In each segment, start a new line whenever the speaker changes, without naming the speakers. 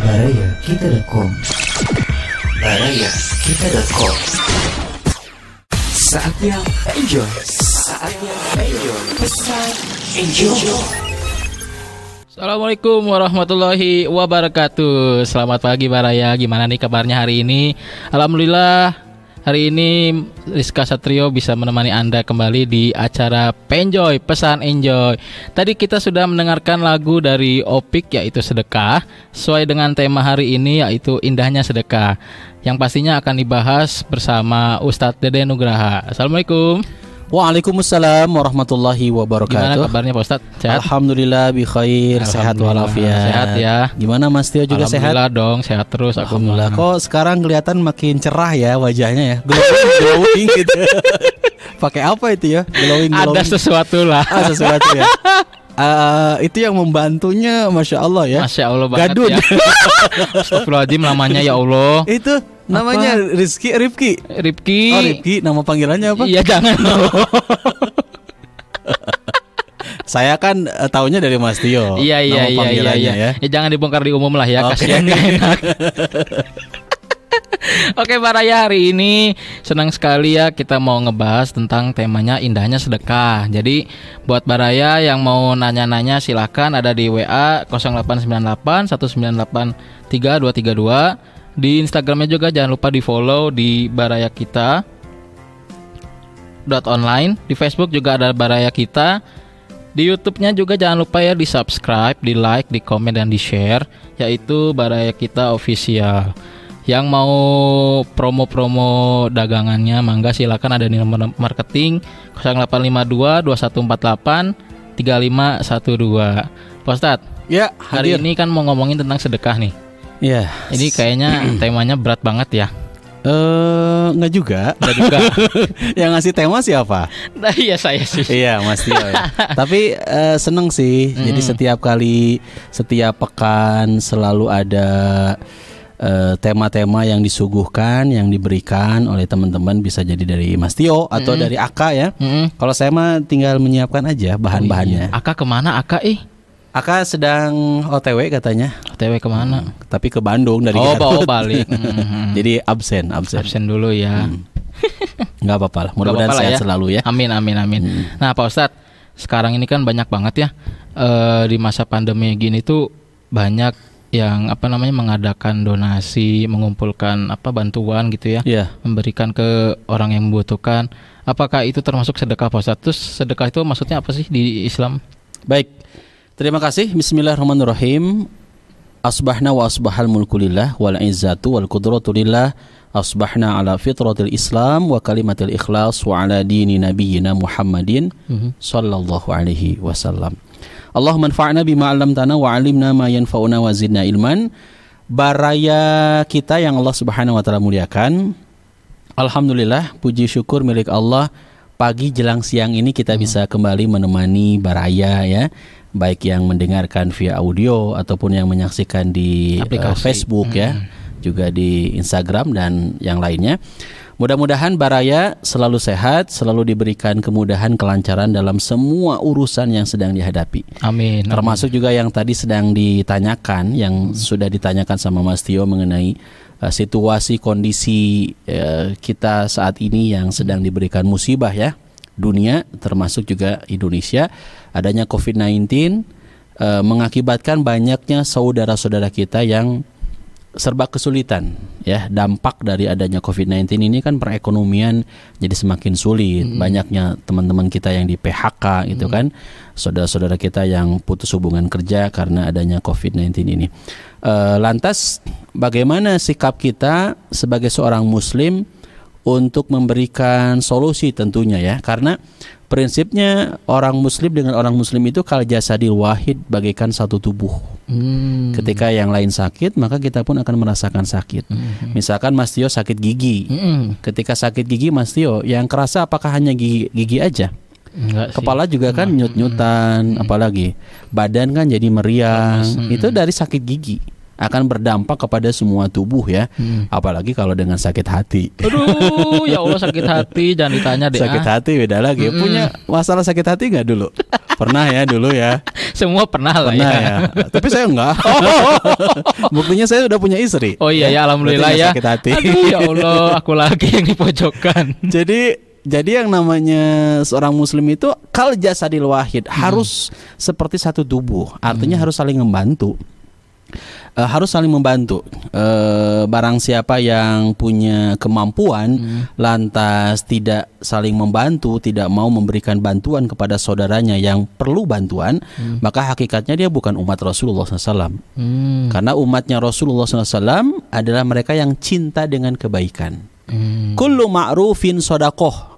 barayakita.com. barayakita.com. Saatnya enjoy. Pesan enjoy.
Assalamualaikum warahmatullahi wabarakatuh. Selamat pagi Baraya. Gimana nih kabarnya hari ini? Alhamdulillah hari ini Rizka Satrio bisa menemani Anda kembali di acara Penjoy, Pesan Enjoy. Tadi kita sudah mendengarkan lagu dari Opik yaitu Sedekah, sesuai dengan tema hari ini yaitu Indahnya Sedekah, yang pastinya akan dibahas bersama Ustadz Dede Nugraha. Assalamualaikum.
Waalaikumsalam warahmatullahi wabarakatuh.
Gimana kabarnya Pak Ustadz? Sehat?
Alhamdulillah bi khair, sehat walafiat.
Sehat ya.
Gimana Mas Tio juga sehat?
Alhamdulillah dong, sehat terus.
Alhamdulillah. Kok sekarang kelihatan makin cerah ya wajahnya ya? Glowing gitu. Pakai apa itu ya? Glowing.
Ada sesuatu lah.
Sesuatu ya. Itu yang membantunya, masya Allah ya.
Masya Allah banget
Gadun.
ya. Astagfirullahaladzim namanya ya Allah.
Itu namanya Rifki.
Rifki.
Oh Rifki, nama panggilannya apa?
Iya jangan.
Saya kan taunya dari Mas Tio.
Iya.
Ya.
Jangan dibongkar di umum lah ya.
Okay.
Kasihan gak enak. Oke Baraya, hari ini senang sekali ya kita mau ngebahas tentang temanya indahnya sedekah. Jadi buat Baraya yang mau nanya-nanya silahkan ada di WA 0898 198 3232. Di Instagramnya juga jangan lupa di follow di Baraya Kita .online. Di Facebook juga ada Baraya Kita. Di YouTube-nya juga jangan lupa ya di subscribe, di like, di komen dan di share, yaitu Baraya Kita Official. Yang mau promo-promo dagangannya mangga silakan, ada di nomor marketing 0852 2148 3512. Pak Ustadz,
ya,
hari ini kan mau ngomongin tentang sedekah nih.
Ya.
Ini kayaknya temanya berat banget ya.
Enggak juga. Yang ngasih tema siapa?
Nah, iya saya sih.
Iya Mas Tio ya. Tapi seneng sih. Jadi setiap pekan selalu ada tema-tema yang disuguhkan, yang diberikan oleh teman-teman, bisa jadi dari Mas Tio atau dari Aka ya. Kalau saya mah tinggal menyiapkan aja bahan-bahannya.
Aka kemana Aka?
Aka sedang OTW katanya.
OTW kemana?
Tapi ke Bandung dari
Garut. Balik.
Jadi absen
dulu ya.
Nggak apa-apa lah. Mudah-mudahan sehat ya. Selalu ya.
Amin. Nah Pak Ustadz, sekarang ini kan banyak banget ya di masa pandemi gini tuh banyak yang mengadakan donasi, mengumpulkan bantuan gitu ya, memberikan ke orang yang membutuhkan. Apakah itu termasuk sedekah Pak Ustadz? Terus sedekah itu maksudnya apa sih di Islam?
Baik, terima kasih. Bismillahirrahmanirrahim. Asbahna wa asbahal mulku lillah wal izzatu wal qudratu lillah. Asbahna ala fitratil Islam wa kalimatil ikhlas wa ala dini nabiyyina Muhammadin sallallahu alaihi wasallam. Allahumma anfa'na bima 'allamtana wa 'allimna ma yanfa'una wa zidna ilman. Baraya kita yang Allah Subhanahu wa taala muliakan. Alhamdulillah, puji syukur milik Allah. Pagi jelang siang ini kita bisa kembali menemani Baraya ya. Baik yang mendengarkan via audio ataupun yang menyaksikan di Facebook ya, juga di Instagram dan yang lainnya. Mudah-mudahan Baraya selalu sehat, selalu diberikan kemudahan, kelancaran dalam semua urusan yang sedang dihadapi.
Amin.
Termasuk juga yang tadi sedang ditanyakan, yang sudah ditanyakan sama Mas Tio mengenai situasi kondisi kita saat ini yang sedang diberikan musibah ya, dunia termasuk juga Indonesia. Adanya COVID-19 mengakibatkan banyaknya saudara-saudara kita yang serba kesulitan ya. Dampak dari adanya COVID-19 ini kan perekonomian jadi semakin sulit. Banyaknya teman-teman kita yang di PHK gitu kan, saudara-saudara kita yang putus hubungan kerja karena adanya COVID-19 ini. Lantas bagaimana sikap kita sebagai seorang muslim untuk memberikan solusi tentunya ya, karena prinsipnya orang muslim dengan orang muslim itu kal jasadil wahid, bagaikan satu tubuh. Ketika yang lain sakit, maka kita pun akan merasakan sakit. Misalkan Mas Tio sakit gigi. Ketika sakit gigi Mas Tio, yang kerasa apakah hanya gigi aja?
Enggak
Kepala
sih.
juga kan nyut-nyutan, apalagi badan kan jadi meriang. Itu dari sakit gigi. akan berdampak kepada semua tubuh ya. Apalagi kalau dengan sakit hati.
Aduh, ya Allah sakit hati, jangan ditanya deh.
Sakit hati beda lagi. Punya masalah sakit hati nggak dulu? Pernah ya dulu ya.
Semua pernah lah
Pernah
ya.
ya. Tapi saya enggak. Buktinya saya udah punya istri.
Oh iya ya, alhamdulillah
Berarti
ya.
nggak sakit hati.
Aduh ya Allah, aku lagi yang dipojokkan.
Jadi yang namanya seorang muslim itu kal jasadil wahid, harus seperti satu tubuh. Artinya harus saling membantu. Harus saling membantu. Barang siapa yang punya kemampuan lantas tidak saling membantu, tidak mau memberikan bantuan kepada saudaranya yang perlu bantuan, maka hakikatnya dia bukan umat Rasulullah SAW. Karena umatnya Rasulullah SAW adalah mereka yang cinta dengan kebaikan. Kullu ma'rufin sodakoh.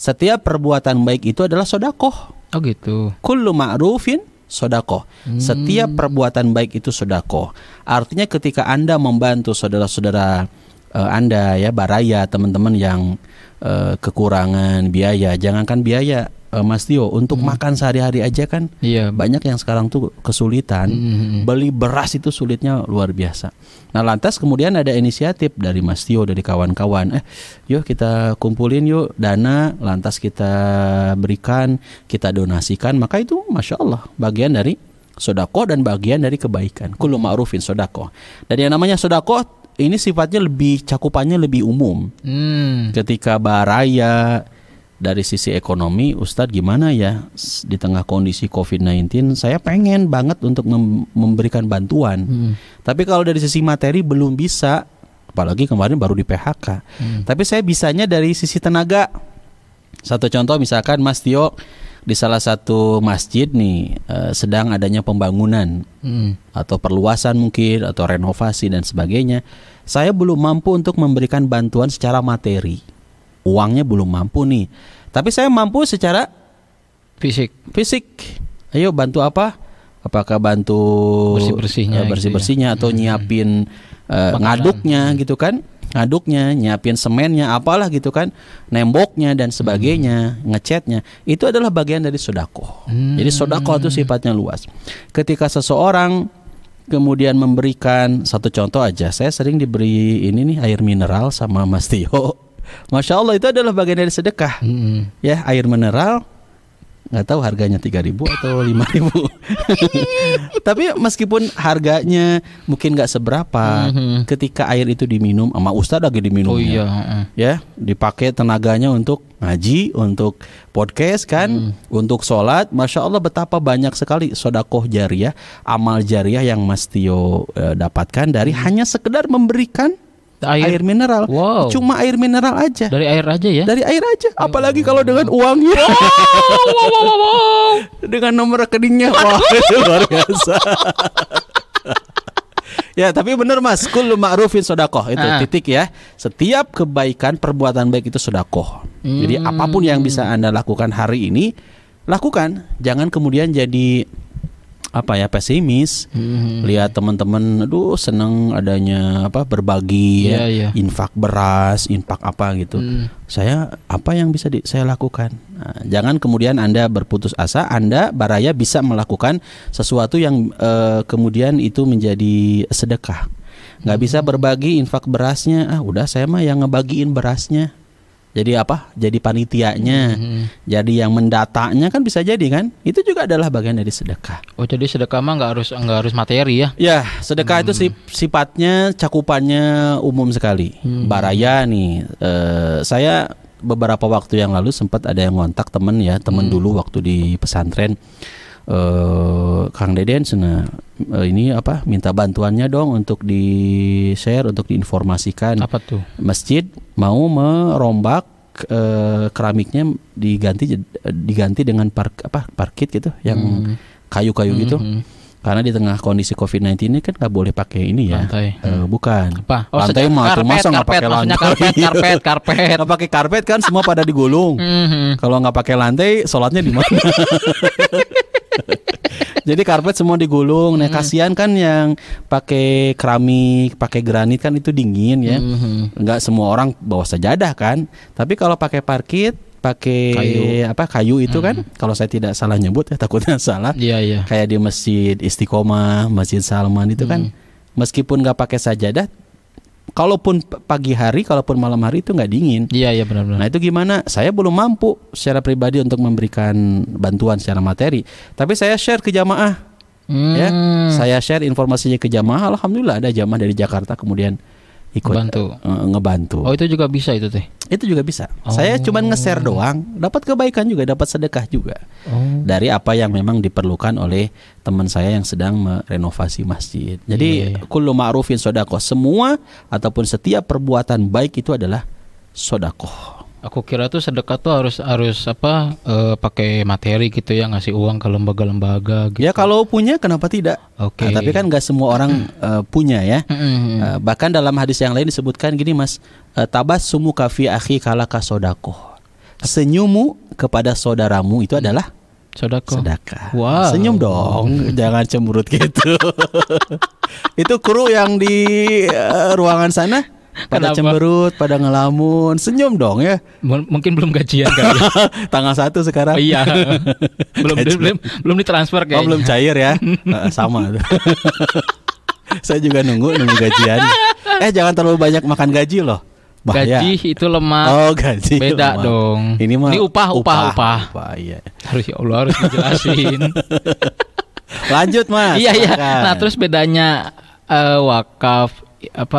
Setiap perbuatan baik itu adalah sodakoh.
Oh gitu.
Kullu ma'rufin sodakoh. Setiap perbuatan baik itu sodakoh. Artinya ketika Anda membantu saudara-saudara Anda ya, baraya, teman-teman yang kekurangan biaya, jangankan biaya Mas Tio, untuk makan sehari-hari aja kan banyak yang sekarang tuh kesulitan. Beli beras itu sulitnya luar biasa. Nah lantas kemudian ada inisiatif dari Mas Tio, dari kawan-kawan, yuk kita kumpulin yuk dana, lantas kita berikan, kita donasikan. Maka itu Masya Allah bagian dari sodakoh dan bagian dari kebaikan. Kullu ma'rufin sodakoh. Dan yang namanya sodakoh ini sifatnya lebih, cakupannya lebih umum. Ketika baraya dari sisi ekonomi, Ustadz gimana ya di tengah kondisi COVID-19, saya pengen banget untuk memberikan bantuan. Tapi kalau dari sisi materi belum bisa, apalagi kemarin baru di PHK. Tapi saya bisanya dari sisi tenaga. Satu contoh misalkan Mas Tio di salah satu masjid nih sedang adanya pembangunan atau perluasan mungkin atau renovasi dan sebagainya. Saya belum mampu untuk memberikan bantuan secara materi. Uangnya belum mampu nih. Tapi saya mampu secara fisik. Ayo bantu apa? Apakah bantu bersih-bersihnya atau nyiapin ngaduknya gitu kan? Ngaduknya, nyiapin semennya, apalah gitu kan, nemboknya dan sebagainya, ngecatnya. Itu adalah bagian dari sodakoh. Jadi sodakoh itu sifatnya luas. Ketika seseorang kemudian memberikan, satu contoh aja, saya sering diberi ini nih air mineral sama Mas Tio. Masya Allah itu adalah bagian dari sedekah. Ya, air mineral nggak tahu harganya 3.000 atau 5.000. Tapi meskipun harganya mungkin nggak seberapa, ketika air itu diminum sama Ustadz lagi diminumnya, ya dipakai tenaganya untuk ngaji, untuk podcast kan, untuk sholat. Masya Allah betapa banyak sekali sodakoh jariah, amal jariah yang Mas Tio dapatkan dari hanya sekedar memberikan air mineral. Cuma air mineral aja.
Dari air aja ya? Dari
air aja. Apalagi kalau dengan uangnya. Dengan nomor rekeningnya. Wah, itu luar biasa. Ya, tapi benar Mas, kullu ma'rufin sodakoh. Itu titik ya. Setiap kebaikan, perbuatan baik itu sodakoh. Jadi apapun yang bisa Anda lakukan hari ini, lakukan. Jangan kemudian jadi pesimis. Lihat teman-teman aduh seneng adanya berbagi infak beras, infak apa gitu. Saya apa yang bisa saya lakukan? Nah, jangan kemudian Anda berputus asa, Anda baraya bisa melakukan sesuatu yang kemudian itu menjadi sedekah. Nggak bisa berbagi infak berasnya, udah saya mah yang ngebagiin berasnya. Jadi Jadi panitianya, jadi yang mendatanya kan bisa jadi kan? Itu juga adalah bagian dari sedekah.
Oh, jadi sedekah mah nggak harus materi ya?
Ya, sedekah itu sifatnya cakupannya umum sekali. Baraya nih, saya beberapa waktu yang lalu sempat ada yang ngontak temen dulu waktu di pesantren. Kang Deden ini minta bantuannya dong untuk di share, untuk diinformasikan.
Apa tuh?
Masjid mau merombak keramiknya diganti dengan parkit gitu, yang kayu-kayu gitu. Karena di tengah kondisi COVID-19 ini kan nggak boleh pakai ini ya.
Lantai.
Bukan.
Apa?
Lantai mah tuh masa nggak pakai lantai?
Karpet.
Nggak pakai karpet kan semua pada digulung. Kalau nggak pakai lantai, sholatnya di mana? Jadi karpet semua digulung. Nah kasihan kan yang pakai keramik, pakai granit kan itu dingin ya. Nggak semua orang bawa sajadah kan. Tapi kalau pakai parkit, pakai kayu itu kan, kalau saya tidak salah nyebut ya, takutnya salah.
Iya.
Kayak di Masjid Istiqomah, Masjid Salman itu kan meskipun nggak pakai sajadah, kalaupun pagi hari, kalaupun malam hari itu nggak dingin.
Iya benar-benar.
Nah itu gimana? Saya belum mampu secara pribadi untuk memberikan bantuan secara materi, tapi saya share ke jamaah. Ya, saya share informasinya ke jamaah. Alhamdulillah ada jamaah dari Jakarta kemudian ikut ngebantu.
Oh itu juga bisa itu teh?
Itu juga bisa. Saya cuma nge-share doang, dapat kebaikan juga, dapat sedekah juga dari apa yang memang diperlukan oleh teman saya yang sedang merenovasi masjid. Jadi kullu ma'rufin shadaqah, semua ataupun setiap perbuatan baik itu adalah shadaqah.
Aku kira tuh sedekah tuh harus pakai materi gitu ya, ngasih uang ke lembaga-lembaga gitu.
Ya kalau punya kenapa tidak?
Oke.
Nah, tapi kan nggak semua orang punya ya. Bahkan dalam hadis yang lain disebutkan gini Mas, tabassumu fi akhi kalaka shadaqah. Senyummu kepada saudaramu itu adalah sedekah.
Wow.
Senyum dong, jangan cemberut gitu. Itu kru yang di ruangan sana pada cemberut, pada ngelamun, senyum dong ya.
Mungkin belum gajian kali.
Tanggal 1 sekarang.
Oh, iya. belum ditransfer kayaknya.
Oh, belum cair ya. Sama. Saya juga nunggu gajian. Jangan terlalu banyak makan gaji loh. Bahaya.
Gaji itu lemak.
Oh, gaji.
Beda lemak dong.
Ini
upah.
Iya.
Harus dijelasin.
Lanjut Mas.
Iya. Nah, terus bedanya wakaf,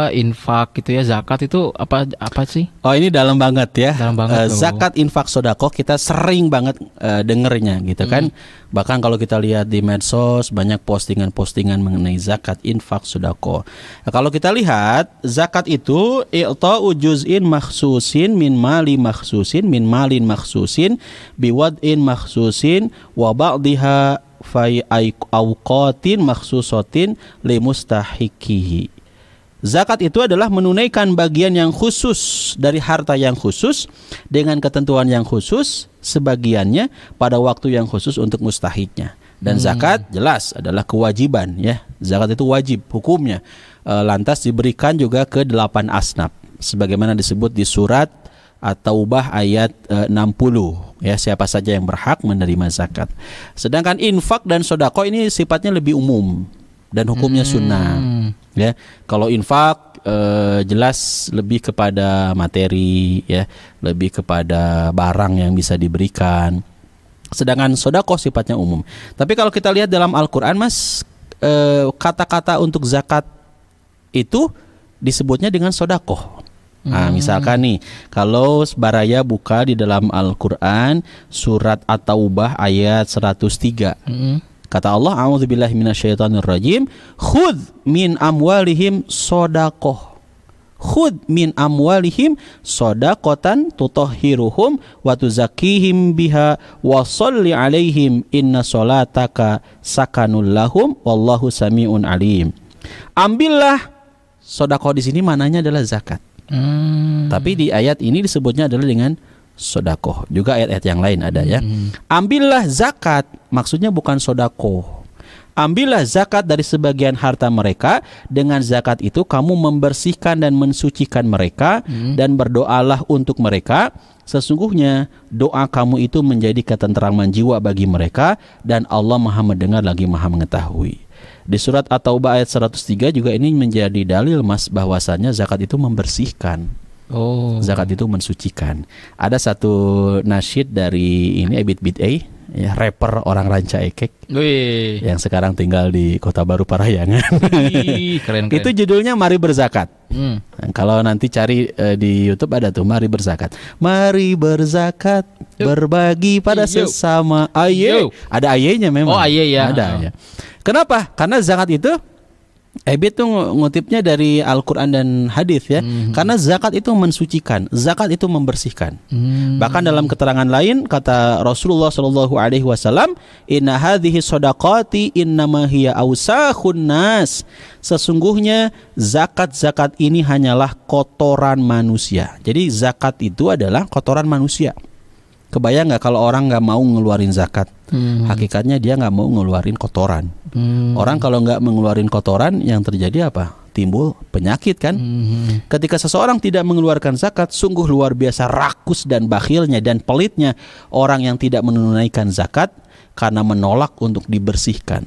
infak gitu ya, zakat itu apa sih?
Oh ini dalam banget ya.
Dalam banget
zakat, infak, sedekah kita sering banget dengernya gitu kan. Bahkan kalau kita lihat di medsos banyak postingan-postingan mengenai zakat, infak, sedekah. Nah, kalau kita lihat zakat itu i'ta'u juz'in makhsusin min mali makhsusin min malin makhsusin biwad'in makhsusin wa ba'dihha fi awqatin makhsusatin limustahiqihi. Zakat itu adalah menunaikan bagian yang khusus dari harta yang khusus dengan ketentuan yang khusus, sebagiannya pada waktu yang khusus untuk mustahiknya. Dan zakat jelas adalah kewajiban ya. Zakat itu wajib hukumnya. Lantas diberikan juga ke 8 asnaf sebagaimana disebut di surat At-Taubah ayat 60 ya, siapa saja yang berhak menerima zakat. Sedangkan infak dan sedekah ini sifatnya lebih umum dan hukumnya sunnah. Ya, kalau infak jelas lebih kepada materi ya, lebih kepada barang yang bisa diberikan. Sedangkan sedekah sifatnya umum. Tapi kalau kita lihat dalam Al-Qur'an Mas, kata-kata untuk zakat itu disebutnya dengan sedekah. Nah, misalkan nih, kalau Baraya buka di dalam Al-Qur'an surat At-Taubah ayat 103. Kata Allah, a'udzubillahi minasyaitonirrajim, khudz min amwalihim shadaqah. Khudz min amwalihim shadaqatan tutahhiruhum wa tuzakkihim biha wa sholli alaihim inna sholataka sakanul lahum wallahu samiun alim. Ambillah, sedekah di sini mananya adalah zakat. Tapi di ayat ini disebutnya adalah dengan sedekah. Juga ayat-ayat yang lain ada ya. Ambillah zakat, maksudnya bukan sedekah. Ambillah zakat dari sebagian harta mereka. Dengan zakat itu kamu membersihkan dan mensucikan mereka, dan berdoalah untuk mereka. Sesungguhnya doa kamu itu menjadi ketenteraman jiwa bagi mereka, dan Allah Maha mendengar lagi Maha mengetahui. Di surat At-Taubah ayat 103 juga ini menjadi dalil Mas bahwasannya zakat itu membersihkan. Zakat itu mensucikan. Ada satu nasyid dari ini Ebit Bid'ah ya, rapper orang Ranca Ekek yang sekarang tinggal di Kota Baru Parahyangan.
Keren.
Itu judulnya Mari Berzakat. Kalau nanti cari di YouTube ada tuh Mari Berzakat. Mari berzakat, berbagi pada sesama. Aye. Ada ayenya memang.
Oh aye ya.
Ada ya. Kenapa? Karena zakat itu Ebit tuh ngutipnya dari Al-Quran dan hadis ya. Karena zakat itu mensucikan, zakat itu membersihkan. Bahkan dalam keterangan lain kata Rasulullah SAW, inna hadhihi shadaqati innama hiya awsakhun nas. Sesungguhnya zakat-zakat ini hanyalah kotoran manusia. Jadi zakat itu adalah kotoran manusia. Kebayang nggak kalau orang nggak mau ngeluarin zakat? Hakikatnya dia nggak mau ngeluarin kotoran. Orang kalau nggak mengeluarin kotoran, yang terjadi apa? Timbul penyakit kan? Ketika seseorang tidak mengeluarkan zakat, sungguh luar biasa rakus dan bakhilnya dan pelitnya orang yang tidak menunaikan zakat karena menolak untuk dibersihkan.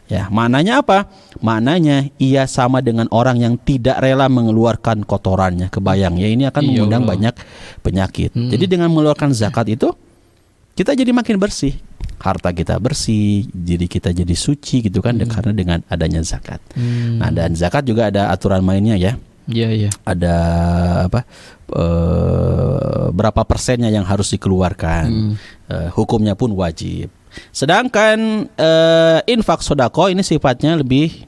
Ya, maknanya apa? Maknanya ia sama dengan orang yang tidak rela mengeluarkan kotorannya. Kebayang ya, ini akan
Iya,
mengundang
Allah.
banyak penyakit. Jadi dengan mengeluarkan zakat itu kita jadi makin bersih. Harta kita bersih, diri kita jadi suci gitu kan, karena dengan adanya zakat. Nah, dan zakat juga ada aturan mainnya ya.
Iya, iya.
Ada apa? Berapa persennya yang harus dikeluarkan. Hukumnya pun wajib. Sedangkan infak sodako ini sifatnya lebih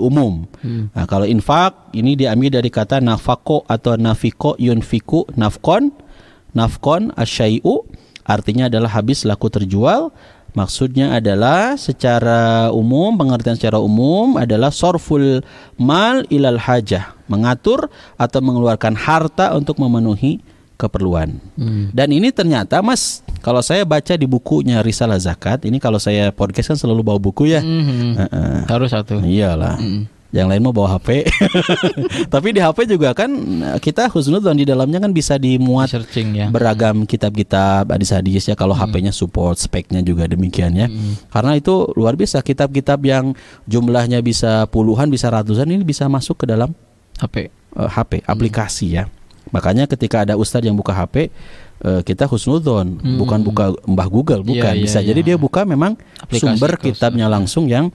umum. Nah, kalau infak ini diambil dari kata nafako atau nafiko yunfiku nafkon asyai'u, artinya adalah habis laku terjual. Maksudnya adalah secara umum, pengertian secara umum adalah sorful mal ilal hajah, mengatur atau mengeluarkan harta untuk memenuhi keperluan. Dan ini ternyata Mas, kalau saya baca di bukunya Risalah Zakat, ini kalau saya podcast kan selalu bawa buku ya.
Harus satu.
Iyalah. Yang lain mau bawa HP. Tapi di HP juga kan kita husnudzon, di dalamnya kan bisa dimuat
Searching ya.
beragam kitab-kitab hadis-hadis ya, kalau HP-nya support, speknya juga demikian ya. Karena itu luar biasa, kitab-kitab yang jumlahnya bisa puluhan, bisa ratusan, ini bisa masuk ke dalam HP aplikasi ya. Makanya ketika ada ustadz yang buka HP, kita husnudzon, bukan buka Mbah Google, bukan. Bisa jadi dia buka memang
aplikasi
sumber kitabnya langsung, yang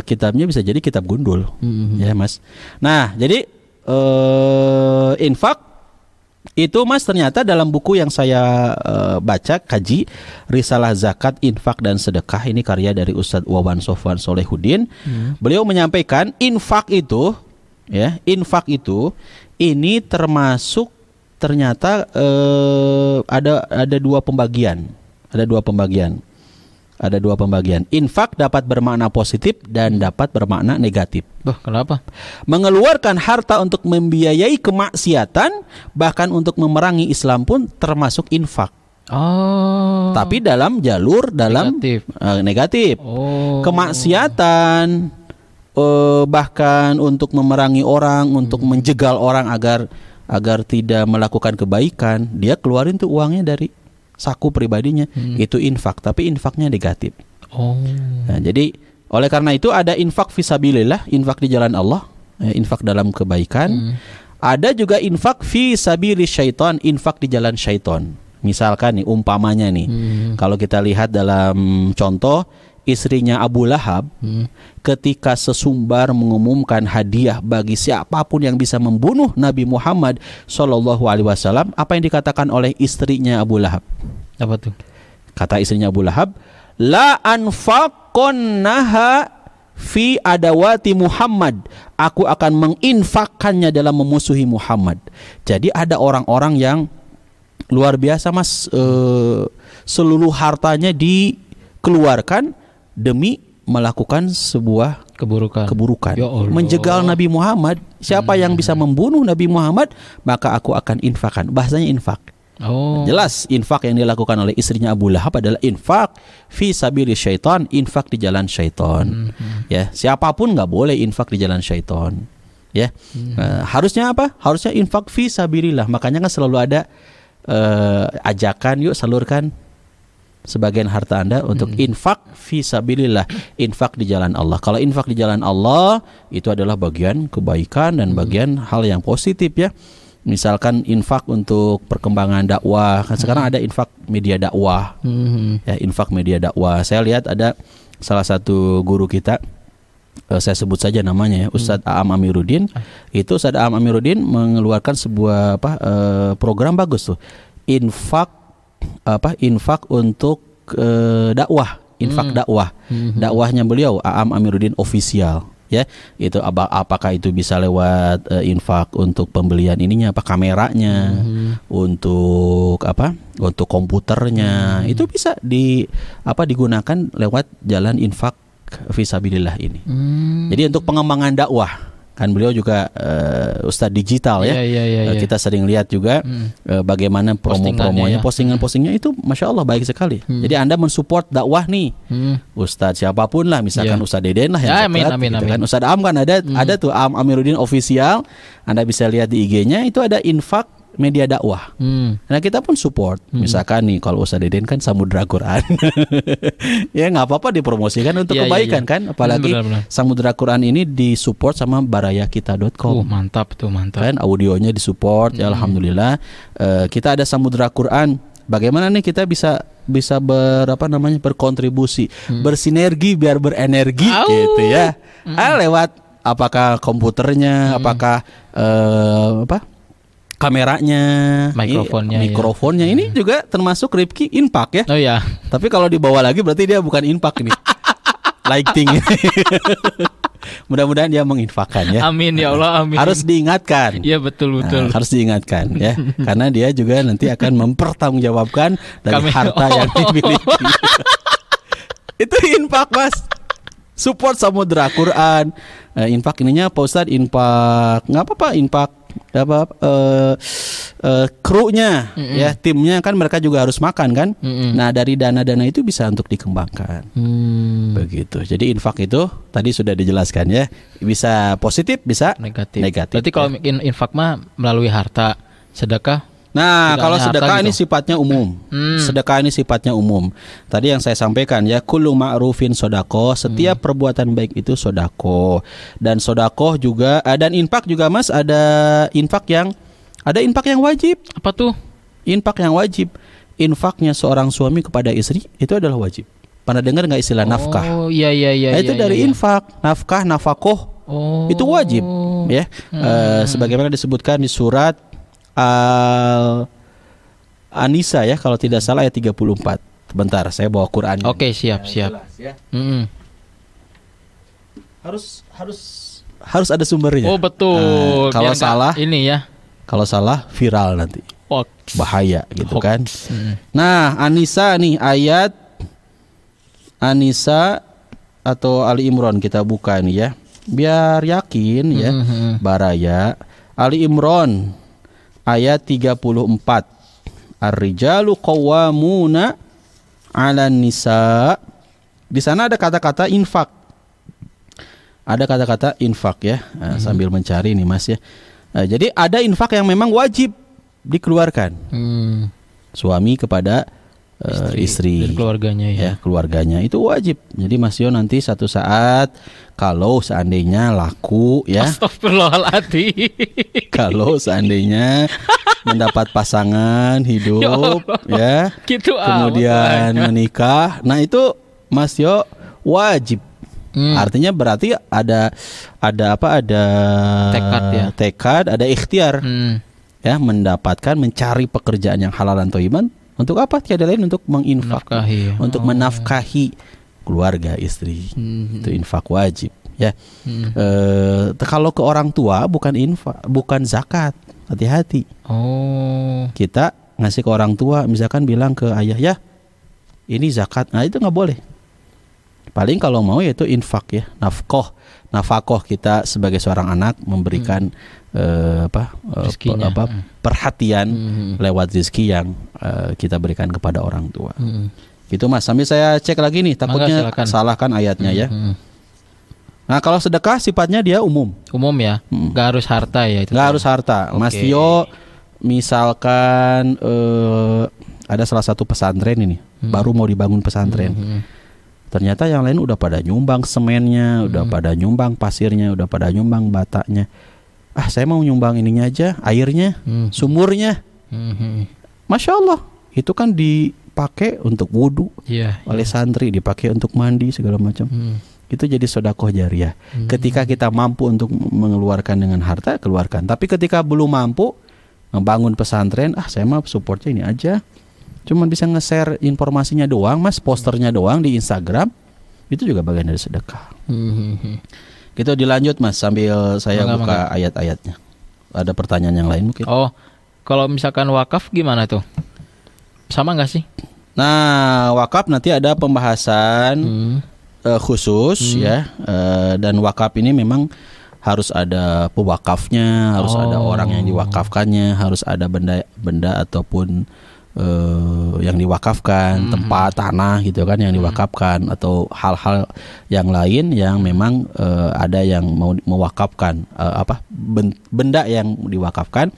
kitabnya bisa jadi kitab gundul, ya Mas. Nah, jadi infak itu Mas, ternyata dalam buku yang saya baca, kaji Risalah Zakat, Infak dan Sedekah, ini karya dari Ustadz Wawan Sofwan Solehuddin. Beliau menyampaikan infak itu, ya, infak itu ini termasuk ternyata ada dua pembagian. Ada dua pembagian. Infak dapat bermakna positif dan dapat bermakna negatif.
Kenapa?
Mengeluarkan harta untuk membiayai kemaksiatan, bahkan untuk memerangi Islam pun termasuk infak. Tapi dalam jalur negatif. Kemaksiatan, bahkan untuk memerangi orang, untuk menjegal orang agar tidak melakukan kebaikan, dia keluarin tuh uangnya dari saku pribadinya, itu infak, tapi infaknya negatif. Nah, jadi oleh karena itu ada infak fisabilillah, infak di jalan Allah, infak dalam kebaikan. Ada juga infak fisabili syaitan, infak di jalan syaitan. Misalkan nih, umpamanya nih, kalau kita lihat dalam contoh istrinya Abu Lahab, ketika sesumbar mengumumkan hadiah bagi siapapun yang bisa membunuh Nabi Muhammad SAW, apa yang dikatakan oleh istrinya Abu Lahab?
Apa tuh?
Kata istrinya Abu Lahab, la anfaqonnaha fi adawati Muhammad, aku akan menginfakkannya dalam memusuhi Muhammad. Jadi ada orang-orang yang luar biasa Mas, seluruh hartanya dikeluarkan demi melakukan sebuah keburukan,
Ya Allah.
menjegal Nabi Muhammad. Siapa yang bisa membunuh Nabi Muhammad, maka aku akan infakkan. Bahasanya infak. Jelas infak yang dilakukan oleh istrinya Abu Lahab adalah infak fi sabili syaitan, infak di jalan syaitan. Ya, siapapun nggak boleh infak di jalan syaitan. Ya, harusnya apa? Harusnya infak fi sabilillah. Makanya kan selalu ada ajakan, yuk salurkan sebagian harta Anda untuk infak fisabilillah, infak di jalan Allah. Kalau infak di jalan Allah itu adalah bagian kebaikan dan bagian hal yang positif ya. Misalkan infak untuk perkembangan dakwah, kan sekarang ada infak media dakwah. Ya, infak media dakwah. Saya lihat ada salah satu guru kita, saya sebut saja namanya ya, Ustadz Aam Amiruddin. Itu Ustadz Aam Amiruddin mengeluarkan sebuah program bagus tuh. Infak untuk dakwah, infak dakwah. Dakwahnya beliau Aam Amiruddin official ya. Itu apakah itu bisa lewat infak untuk pembelian ininya, kameranya, untuk untuk komputernya, itu bisa digunakan lewat jalan infak fisabilillah ini. Jadi untuk pengembangan dakwah, kan beliau juga ustadz digital ya. Kita sering lihat juga bagaimana promo-promonya, postingan-postingnya itu Masya Allah baik sekali. Jadi Anda mensupport dakwah nih, ustadz siapapun lah, misalkan ustadz Deden lah yang dekat, kan ustadz Am kan ada tuh Am Amiruddin official. Anda bisa lihat di IG-nya, itu ada infak media dakwah. Nah kita pun support. Misalkan nih kalau Ustaz Deden kan Samudra Quran, ya nggak apa-apa dipromosikan untuk kebaikan kan. Apalagi
benar.
Samudra Quran ini disupport sama barayakita.com.
Mantap tuh, mantap.
Kan audionya disupport. Ya alhamdulillah. Kita ada Samudra Quran. Bagaimana nih kita bisa berkontribusi, bersinergi biar berenergi gitu ya. Lewat apakah komputernya, apakah kameranya, mikrofonnya ini juga termasuk Rifki infak ya.
Oh ya.
Tapi kalau dibawa lagi berarti dia bukan infak ini. Lighting. Mudah-mudahan dia menginfakkan ya.
Amin ya Allah, amin.
Harus diingatkan.
Iya betul.
Harus diingatkan ya. Karena dia juga nanti akan mempertanggungjawabkan dari harta yang dimiliki. Itu infak Mas. Support Samudra Quran. Infak ininya Pak Ustadz, infak nggak apa-apa, infak krunya ya, timnya kan mereka juga harus makan kan. Nah dari dana-dana itu bisa untuk dikembangkan. Begitu. Jadi infak itu tadi sudah dijelaskan ya, bisa positif bisa negatif.
Berarti kalau infak mah melalui harta, sedekah.
Nah, kalau sedekah
gitu.
ini sifatnya umum. Sedekah ini sifatnya umum. Tadi yang saya sampaikan ya, kullu ma'rufin sodako. Setiap perbuatan baik itu sodako. Dan sodako juga, dan infak juga Mas, ada infak yang wajib.
Apa tuh?
Infak yang wajib. Infaknya seorang suami kepada istri itu adalah wajib. Pernah dengar nggak istilah nafkah?
Oh iya.
Nah, itu dari infak, nafkah, nafakoh. Itu wajib ya. Sebagaimana disebutkan di surat An-Nisa ya, kalau tidak salah ayat 34. Bentar, saya bawa Quran.
Oke, siap.
Jelas, ya. Harus ada sumbernya.
Oh betul.
Kalau salah
ini ya.
Kalau salah viral nanti. Bahaya gitu kan. Nah, An-Nisa nih, ayat An-Nisa atau Ali Imran kita buka nih ya. Biar yakin ya. Baraya Ali Imran ayat 34. Ar-rijalu qawwamuna 'alan nisa. Di sana ada kata-kata infak. Ada kata-kata infak ya. Sambil mencari nih Mas ya. Jadi ada infak yang memang wajib dikeluarkan. Suami kepada istri
dan keluarganya ya.
Keluarganya itu wajib. Jadi Mas Yo nanti satu saat kalau seandainya laku ya.
Astagfirullahaladzim.
Kalau seandainya mendapat pasangan hidup ya,
gitu
kemudian menikah, nah itu Mas Yo wajib. Artinya berarti ada tekad, ada ikhtiar ya, mendapatkan, mencari pekerjaan yang halal dan thayyiban. Untuk apa? Tiada lain untuk menginfak, untuk menafkahi keluarga istri. Itu infak wajib ya. Kalau ke orang tua bukan infak, bukan zakat. Hati-hati. Kita ngasih ke orang tua, misalkan bilang ke ayah ya, ini zakat. Nah itu nggak boleh. Paling kalau mau yaitu infak ya, nafkah kita sebagai seorang anak memberikan perhatian lewat rezeki yang kita berikan kepada orang tua. Gitu Mas. Sambil saya cek lagi nih, takutnya salahkan ayatnya ya. Nah kalau sedekah sifatnya dia umum
ya, nggak harus harta ya itu.
Nggak harus harta. Mas Tio misalkan ada salah satu pesantren ini baru mau dibangun pesantren. Ternyata yang lain udah pada nyumbang semennya, udah pada nyumbang pasirnya, udah pada nyumbang batanya. Saya mau nyumbang ininya aja, airnya, sumurnya. Masya Allah, itu kan dipakai untuk wudhu oleh santri, dipakai untuk mandi segala macam. Itu jadi sedekah jariah. Ketika kita mampu untuk mengeluarkan dengan harta, keluarkan. Tapi ketika belum mampu membangun pesantren, saya mah supportnya ini aja. Cuman bisa nge-share informasinya doang Mas, posternya doang di Instagram. Itu juga bagian dari sedekah. Gitu, dilanjut Mas sambil saya buka ayat-ayatnya. Ada pertanyaan yang lain mungkin?
Kalau misalkan wakaf gimana tuh? Sama nggak sih?
Nah, wakaf nanti ada pembahasan khusus ya. Dan wakaf ini memang harus ada pewakafnya, harus ada orang yang diwakafkannya, harus ada benda ataupun yang diwakafkan, tempat tanah gitu kan yang diwakafkan, atau hal-hal yang lain yang memang ada yang mau mewakafkan benda yang diwakafkan,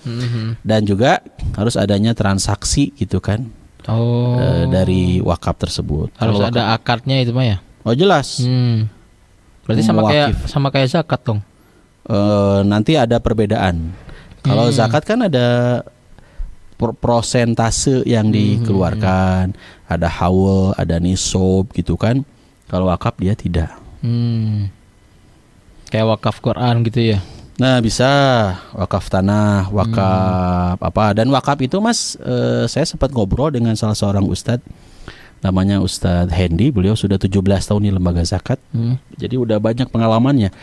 dan juga harus adanya transaksi gitu kan dari wakaf tersebut.
Harus
Kalau
ada akadnya itu mah ya.
oh jelas.
Berarti sama kayak zakat dong.
Nanti ada perbedaan. Kalau zakat kan ada prosentase yang dikeluarkan, ada haul, ada nisab gitu kan. Kalau wakaf dia tidak.
Kayak wakaf Quran gitu ya.
Nah bisa wakaf tanah, wakaf apa. Dan wakaf itu Mas, saya sempat ngobrol dengan salah seorang ustadz, namanya Ustadz Hendy. Beliau sudah 17 tahun di lembaga zakat. Jadi udah banyak pengalamannya.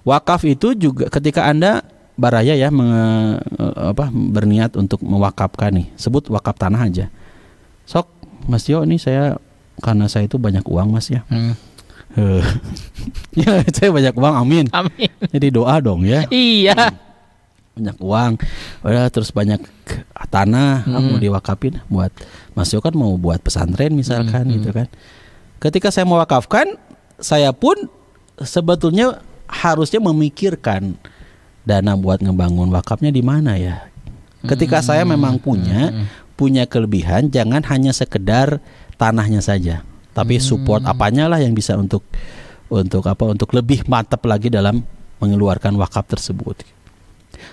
Wakaf itu juga ketika Anda Baraya ya berniat untuk mewakafkan nih, sebut wakaf tanah aja. Sok Mas Tio, ini karena saya itu banyak uang Mas ya. Ya saya banyak uang, amin.
Amin.
Jadi doa dong ya.
Iya.
Banyak uang, udah terus banyak tanah, mau diwakafin buat Mas Tio kan mau buat pesantren misalkan gitu kan. Ketika saya mewakafkan, saya pun sebetulnya harusnya memikirkan dana buat ngebangun wakafnya di mana ya. Ketika saya memang punya kelebihan, jangan hanya sekedar tanahnya saja, tapi support apanya lah yang bisa untuk lebih mantap lagi dalam mengeluarkan wakaf tersebut.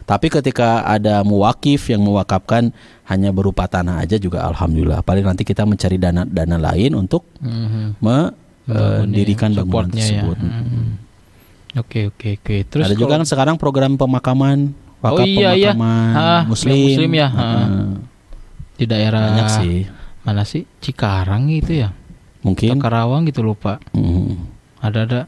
Tapi ketika ada muwakif yang mewakafkan hanya berupa tanah aja juga alhamdulillah. Paling nanti kita mencari dana lain untuk mendirikan bangunan tersebut.
Ya. Oke. Terus
ada juga kan sekarang program pemakaman, wakaf pemakaman muslim
ya. Di daerah
banyak sih.
Mana sih? Cikarang gitu ya?
Mungkin
Karawang gitu lupa. Ada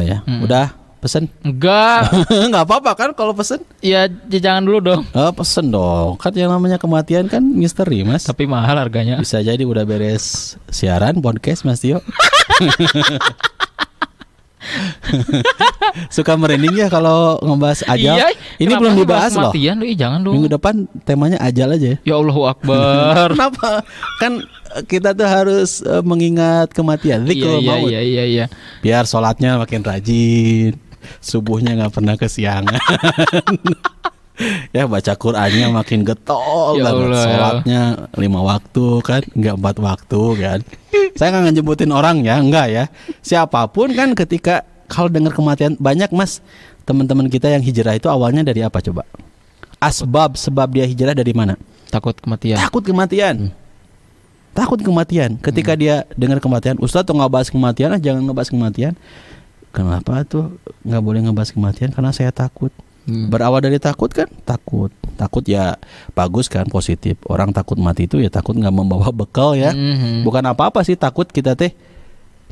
ya. Udah pesen?
Enggak.
Enggak apa-apa kan kalau pesen?
Ya jangan dulu dong.
Pesen dong. Kan yang namanya kematian kan misteri Mas.
Tapi mahal harganya.
Bisa jadi udah beres siaran podcast Mas Tio. Suka merinding ya kalau ngebahas ajal. Iya, ini belum dibahas loh.
Jangan dong.
Minggu depan temanya ajal aja.
Ya Allahu Akbar.
Kenapa? Kan kita tuh harus mengingat kematian.
Iya.
Biar sholatnya makin rajin, subuhnya nggak pernah kesiangan. Ya baca Qur'annya makin getol
ya
banget. Sholatnya 5 waktu kan, nggak 4 waktu kan. Saya nggak nyebutin orang ya, enggak ya. Siapapun kan ketika kalau dengar kematian, banyak Mas teman-teman kita yang hijrah itu awalnya dari apa coba? Sebab dia hijrah dari mana?
Takut kematian.
Takut kematian. Ketika dia dengar kematian, Ustadz tuh nggak bahas kematian, jangan ngebahas kematian. Kenapa tuh nggak boleh ngebahas kematian? Karena saya takut. Berawal dari takut kan? Takut ya bagus kan, positif. Orang takut mati itu ya takut nggak membawa bekal ya. Bukan apa-apa sih takut kita teh.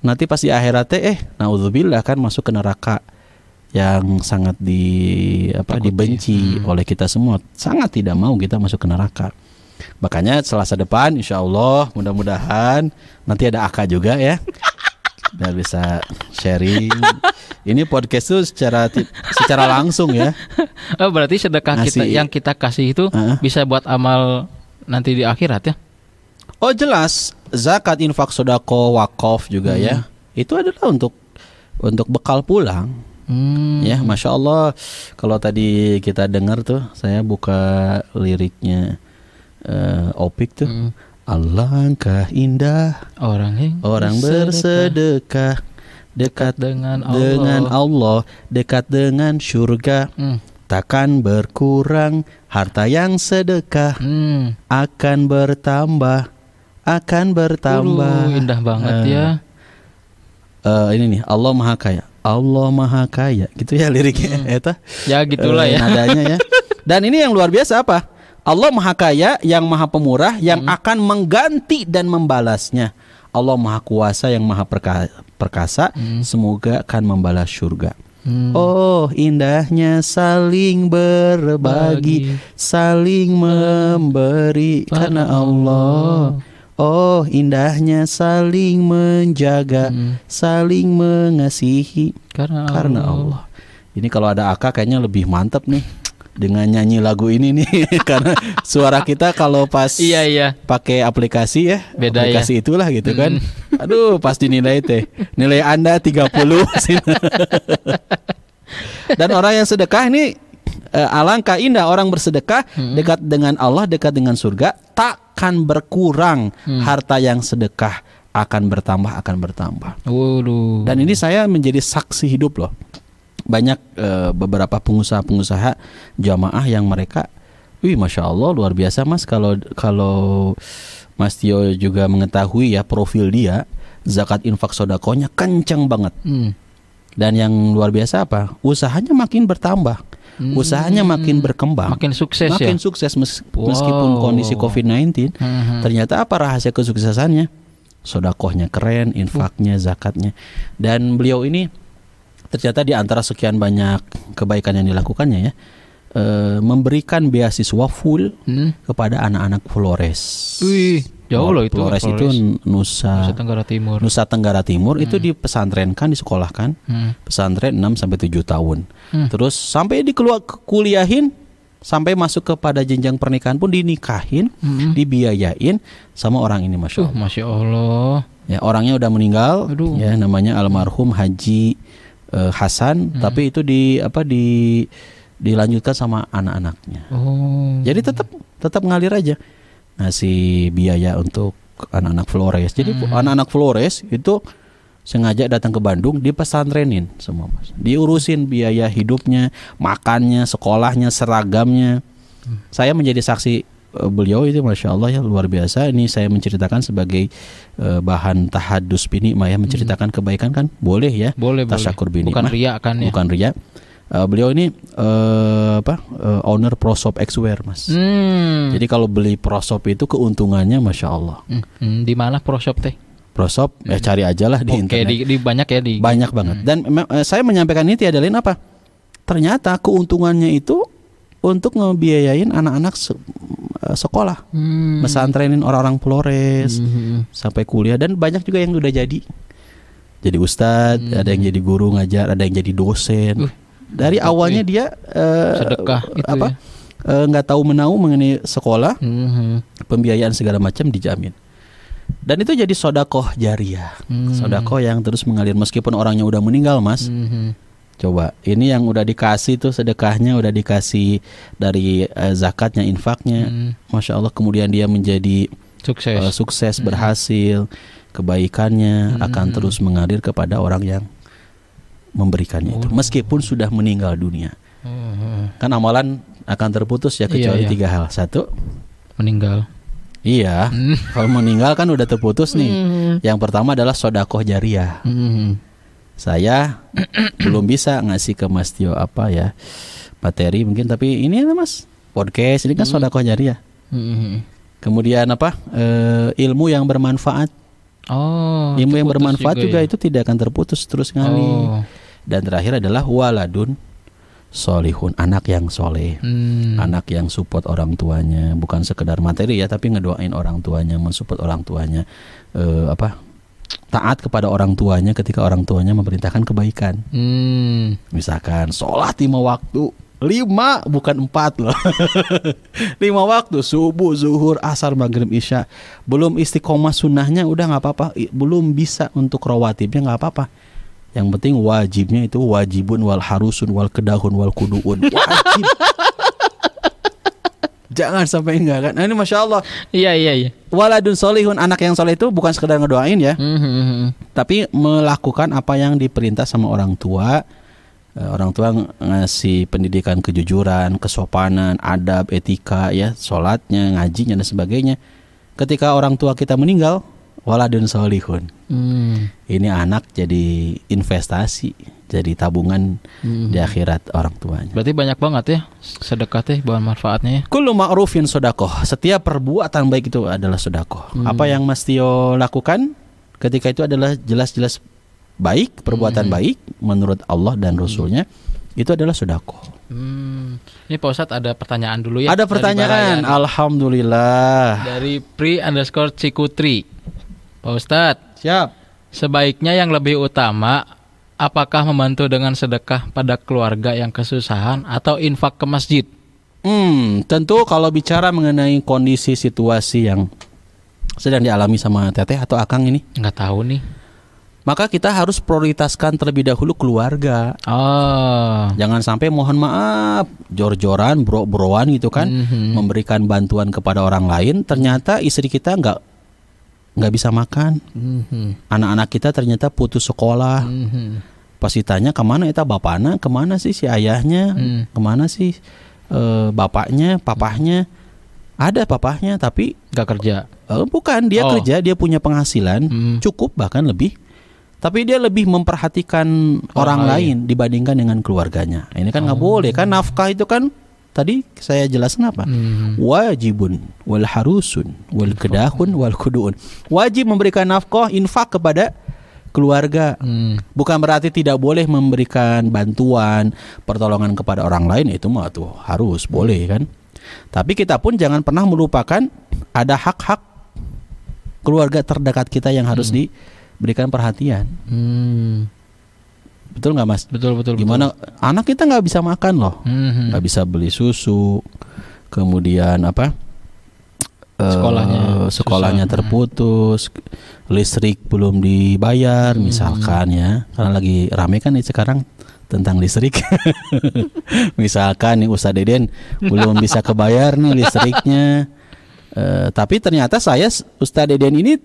Nanti pas di akhirat teh naudzubillah kan masuk ke neraka yang sangat dibenci oleh kita semua. Sangat tidak mau kita masuk ke neraka. Makanya Selasa depan insya Allah mudah-mudahan nanti ada AK juga ya. Biar bisa sharing. Ini podcast tuh secara langsung ya.
Oh, berarti sedekah kita yang kita kasih itu bisa buat amal nanti di akhirat ya?
Oh jelas. Zakat, infak, sedekah, wakaf juga ya. Itu adalah untuk bekal pulang. Ya, Masya Allah. Kalau tadi kita dengar tuh, saya buka liriknya Opik tuh. Alangkah indah orang bersedekah, dekat dengan Allah, dekat dengan surga. Takkan berkurang harta yang sedekah, akan bertambah.
Indah banget ya.
Ini nih, Allah Maha Kaya gitu ya liriknya.
Ya gitulah ya
nadanya ya. Dan ini yang luar biasa apa? Allah Maha Kaya, yang Maha Pemurah, yang akan mengganti dan membalasnya. Allah Maha Kuasa, yang Maha Perkasa, semoga akan membalas surga. Oh, indahnya saling berbagi, saling memberi karena Allah. Oh, indahnya saling menjaga, saling mengasihi karena Allah. Ini kalau ada AK kayaknya lebih mantap nih. dengan nyanyi lagu ini nih karena suara kita kalau pas
Iya.
pakai aplikasi ya,
Beda
aplikasi itulah gitu kan. Aduh, pas dinilai teh. Nilai Anda 30. Dan orang yang sedekah ini alangkah indah orang bersedekah dekat dengan Allah, dekat dengan surga, takkan berkurang harta yang sedekah akan bertambah.
Waduh.
Dan ini saya menjadi saksi hidup loh. Banyak beberapa pengusaha jamaah yang mereka, masya Allah luar biasa Mas. Kalau Mas Tio juga mengetahui ya profil dia, zakat infak sodakohnya kenceng banget. Dan yang luar biasa apa? Usahanya makin bertambah, usahanya makin berkembang,
makin sukses
meskipun kondisi COVID-19. Ternyata apa rahasia kesuksesannya? Sodakohnya keren, infaknya, zakatnya. Dan beliau ini ternyata di antara sekian banyak kebaikan yang dilakukannya ya, memberikan beasiswa full kepada anak-anak Flores.
Wih, jauh loh itu.
Flores itu Nusa Tenggara Timur. Itu dipesantrenkan, disekolahkan. Pesantren 6 sampai 7 tahun. Terus sampai kuliahin, sampai masuk kepada jenjang pernikahan pun dinikahin, dibiayain sama orang ini, masya Allah.
Masya Allah.
Ya, orangnya udah meninggal. Ya, namanya almarhum Haji Hasan, tapi itu dilanjutkan sama anak-anaknya. Jadi tetap ngalir aja ngasih biaya untuk anak-anak Flores. Jadi anak-anak Flores itu sengaja datang ke Bandung, dipesantrenin semua Mas. Diurusin biaya hidupnya, makannya, sekolahnya, seragamnya. Saya menjadi saksi beliau itu, masya Allah ya, luar biasa. Ini saya menceritakan sebagai bahan tahadus binimah ya, menceritakan kebaikan kan boleh ya.
Boleh.
Tasyakur binimah.
Bukan riya kan ya.
Bukan riya. Beliau ini owner ProShop Xwear Mas. Jadi kalau beli ProShop itu keuntungannya masya Allah.
Di mana ProShop teh?
ProShop cari aja lah di internet.
Di banyak ya
banyak banget. Dan saya menyampaikan ini tiada lain apa? Ternyata keuntungannya itu untuk ngebiayain anak-anak sekolah, mesantrenin orang-orang Flores sampai kuliah, dan banyak juga yang udah jadi ustadz, ada yang jadi guru ngajar, ada yang jadi dosen. Dari awalnya dia
sedekah itu
nggak tahu menau mengenai sekolah, pembiayaan segala macam dijamin. Dan itu jadi sodakoh jariah, sodakoh yang terus mengalir meskipun orangnya udah meninggal Mas. Coba ini yang udah dikasih tuh sedekahnya, udah dikasih dari zakatnya, infaknya, masya Allah, kemudian dia menjadi sukses, berhasil, kebaikannya akan terus mengalir kepada orang yang memberikannya itu meskipun sudah meninggal dunia. Kan amalan akan terputus ya, kecuali 3 hal. 1,
meninggal.
Iya, kalau meninggal kan udah terputus nih. Yang pertama adalah sodakoh jariah. Saya belum bisa ngasih ke Mas Tio materi mungkin, tapi ini Mas, podcast ini kan sodakoh jariah. Kemudian ilmu yang bermanfaat. Ilmu yang bermanfaat juga itu tidak akan terputus, terus ngalir. Dan terakhir adalah waladun solihun, anak yang soleh, anak yang support orang tuanya, bukan sekedar materi ya, tapi ngedoain orang tuanya, mensupport orang tuanya, taat kepada orang tuanya ketika orang tuanya memerintahkan kebaikan. Misalkan sholat 5 waktu, 5 bukan 4 loh. 5 waktu, subuh, zuhur, asar, maghrib, isya. Belum istiqomah sunnahnya udah nggak apa-apa, belum bisa untuk rawatibnya nggak apa-apa. Yang penting wajibnya itu wajibun wal harusun wal kedahun wal kuduun. Wajib. Jangan sampai enggak kan. Nah, ini masya Allah.
Iya.
Waladun solihun, anak yang soleh itu bukan sekedar ngedoain ya, tapi melakukan apa yang diperintah sama orang tua. Orang tua ngasih pendidikan kejujuran, kesopanan, adab, etika ya, sholatnya, ngajinya dan sebagainya. Ketika orang tua kita meninggal, waladun solihun. Ini anak jadi investasi, jadi tabungan di akhirat orang tuanya.
Berarti banyak banget ya sedekah teh bahan manfaatnya ya.
Kullu ma'rufin sodakoh. Setiap perbuatan baik itu adalah sodakoh. Apa yang Mas Tio lakukan ketika itu adalah jelas-jelas baik, perbuatan baik menurut Allah dan Rasulnya, itu adalah sodakoh.
Ini Pak Ustadz ada pertanyaan dulu ya.
Ada pertanyaan. Alhamdulillah.
Dari Pri_Cikutri. Pak Ustadz,
siap.
Sebaiknya yang lebih utama, apakah membantu dengan sedekah pada keluarga yang kesusahan atau infak ke masjid?
Tentu kalau bicara mengenai kondisi situasi yang sedang dialami sama Teteh atau Akang ini,
Nggak tahu nih.
maka kita harus prioritaskan terlebih dahulu keluarga.
Oh.
Jangan sampai mohon maaf jor-joran, bro-broan gitu kan, memberikan bantuan kepada orang lain. Ternyata istri kita nggak bisa makan, anak-anak kita ternyata putus sekolah. Pas ditanya kemana eta bapaknya, kemana sih si ayahnya, kemana sih bapaknya, papahnya. Ada papahnya tapi
Nggak kerja.
bukan dia
Oh.
kerja, dia punya penghasilan cukup bahkan lebih. Tapi dia lebih memperhatikan orang lain dibandingkan dengan keluarganya. Ini kan nggak boleh kan, nafkah itu kan tadi saya jelaskan apa? Wajibun wal harusun wal kedahun wal kuduun. Wajib memberikan nafkah, infak kepada keluarga. Bukan berarti tidak boleh memberikan bantuan, pertolongan kepada orang lain, itu mah tuh harus boleh kan. Tapi kita pun jangan pernah melupakan ada hak-hak keluarga terdekat kita yang harus diberikan perhatian. Betul nggak Mas?
Betul.
Gimana anak kita nggak bisa makan loh, nggak bisa beli susu, kemudian apa? Sekolahnya terputus, listrik belum dibayar misalkan ya, karena lagi rame kan nih sekarang tentang listrik. Misalkan nih Ustadz Deden belum bisa kebayar nih listriknya, tapi ternyata saya Ustadz Deden ini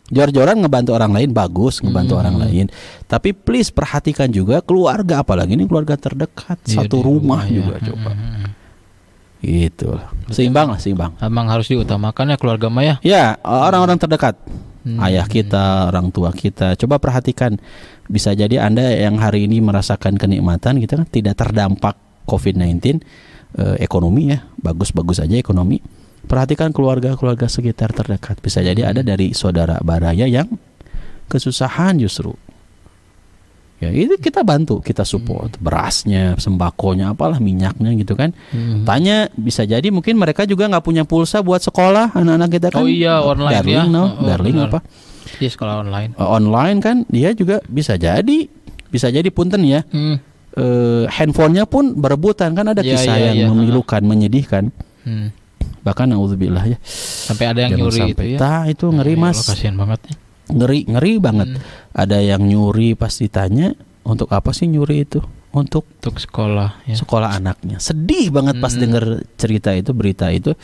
jor-joran ngebantu orang lain, bagus ngebantu orang lain, tapi please perhatikan juga keluarga, apalagi ini keluarga terdekat, satu rumah juga coba. Gitu lah. Seimbang.
Emang harus diutamakan ya keluarga Maya.
Ya, orang-orang terdekat. Ayah kita, orang tua kita. Coba perhatikan. Bisa jadi Anda yang hari ini merasakan kenikmatan gitu kan, tidak terdampak COVID-19, ekonomi ya, bagus-bagus aja ekonomi. Perhatikan keluarga-keluarga sekitar terdekat. Bisa jadi ada dari saudara baraya yang kesusahan justru. Ya itu kita bantu, kita support berasnya, sembakonya, apalah minyaknya gitu kan. Tanya, bisa jadi mungkin mereka juga nggak punya pulsa buat sekolah anak-anak kita kan.
Oh iya, online
Darling,
ya.
Darling
Benar.
apa?
Iya, sekolah online.
Online kan dia juga bisa jadi punten ya. Handphonenya pun berebutan kan, ada
Iya,
kisah
iya,
yang
iya.
memilukan, menyedihkan. Bahkan naudzubillah ya.
Sampai ada yang
Jangan
nyuri
sampai.
itu ya.
Itu ngeri Mas.
Kasihan banget ya.
Ngeri banget. Ada yang nyuri, pas ditanya untuk apa sih nyuri itu? Untuk
sekolah ya.
sekolah anaknya. Sedih banget pas denger cerita itu, berita itu.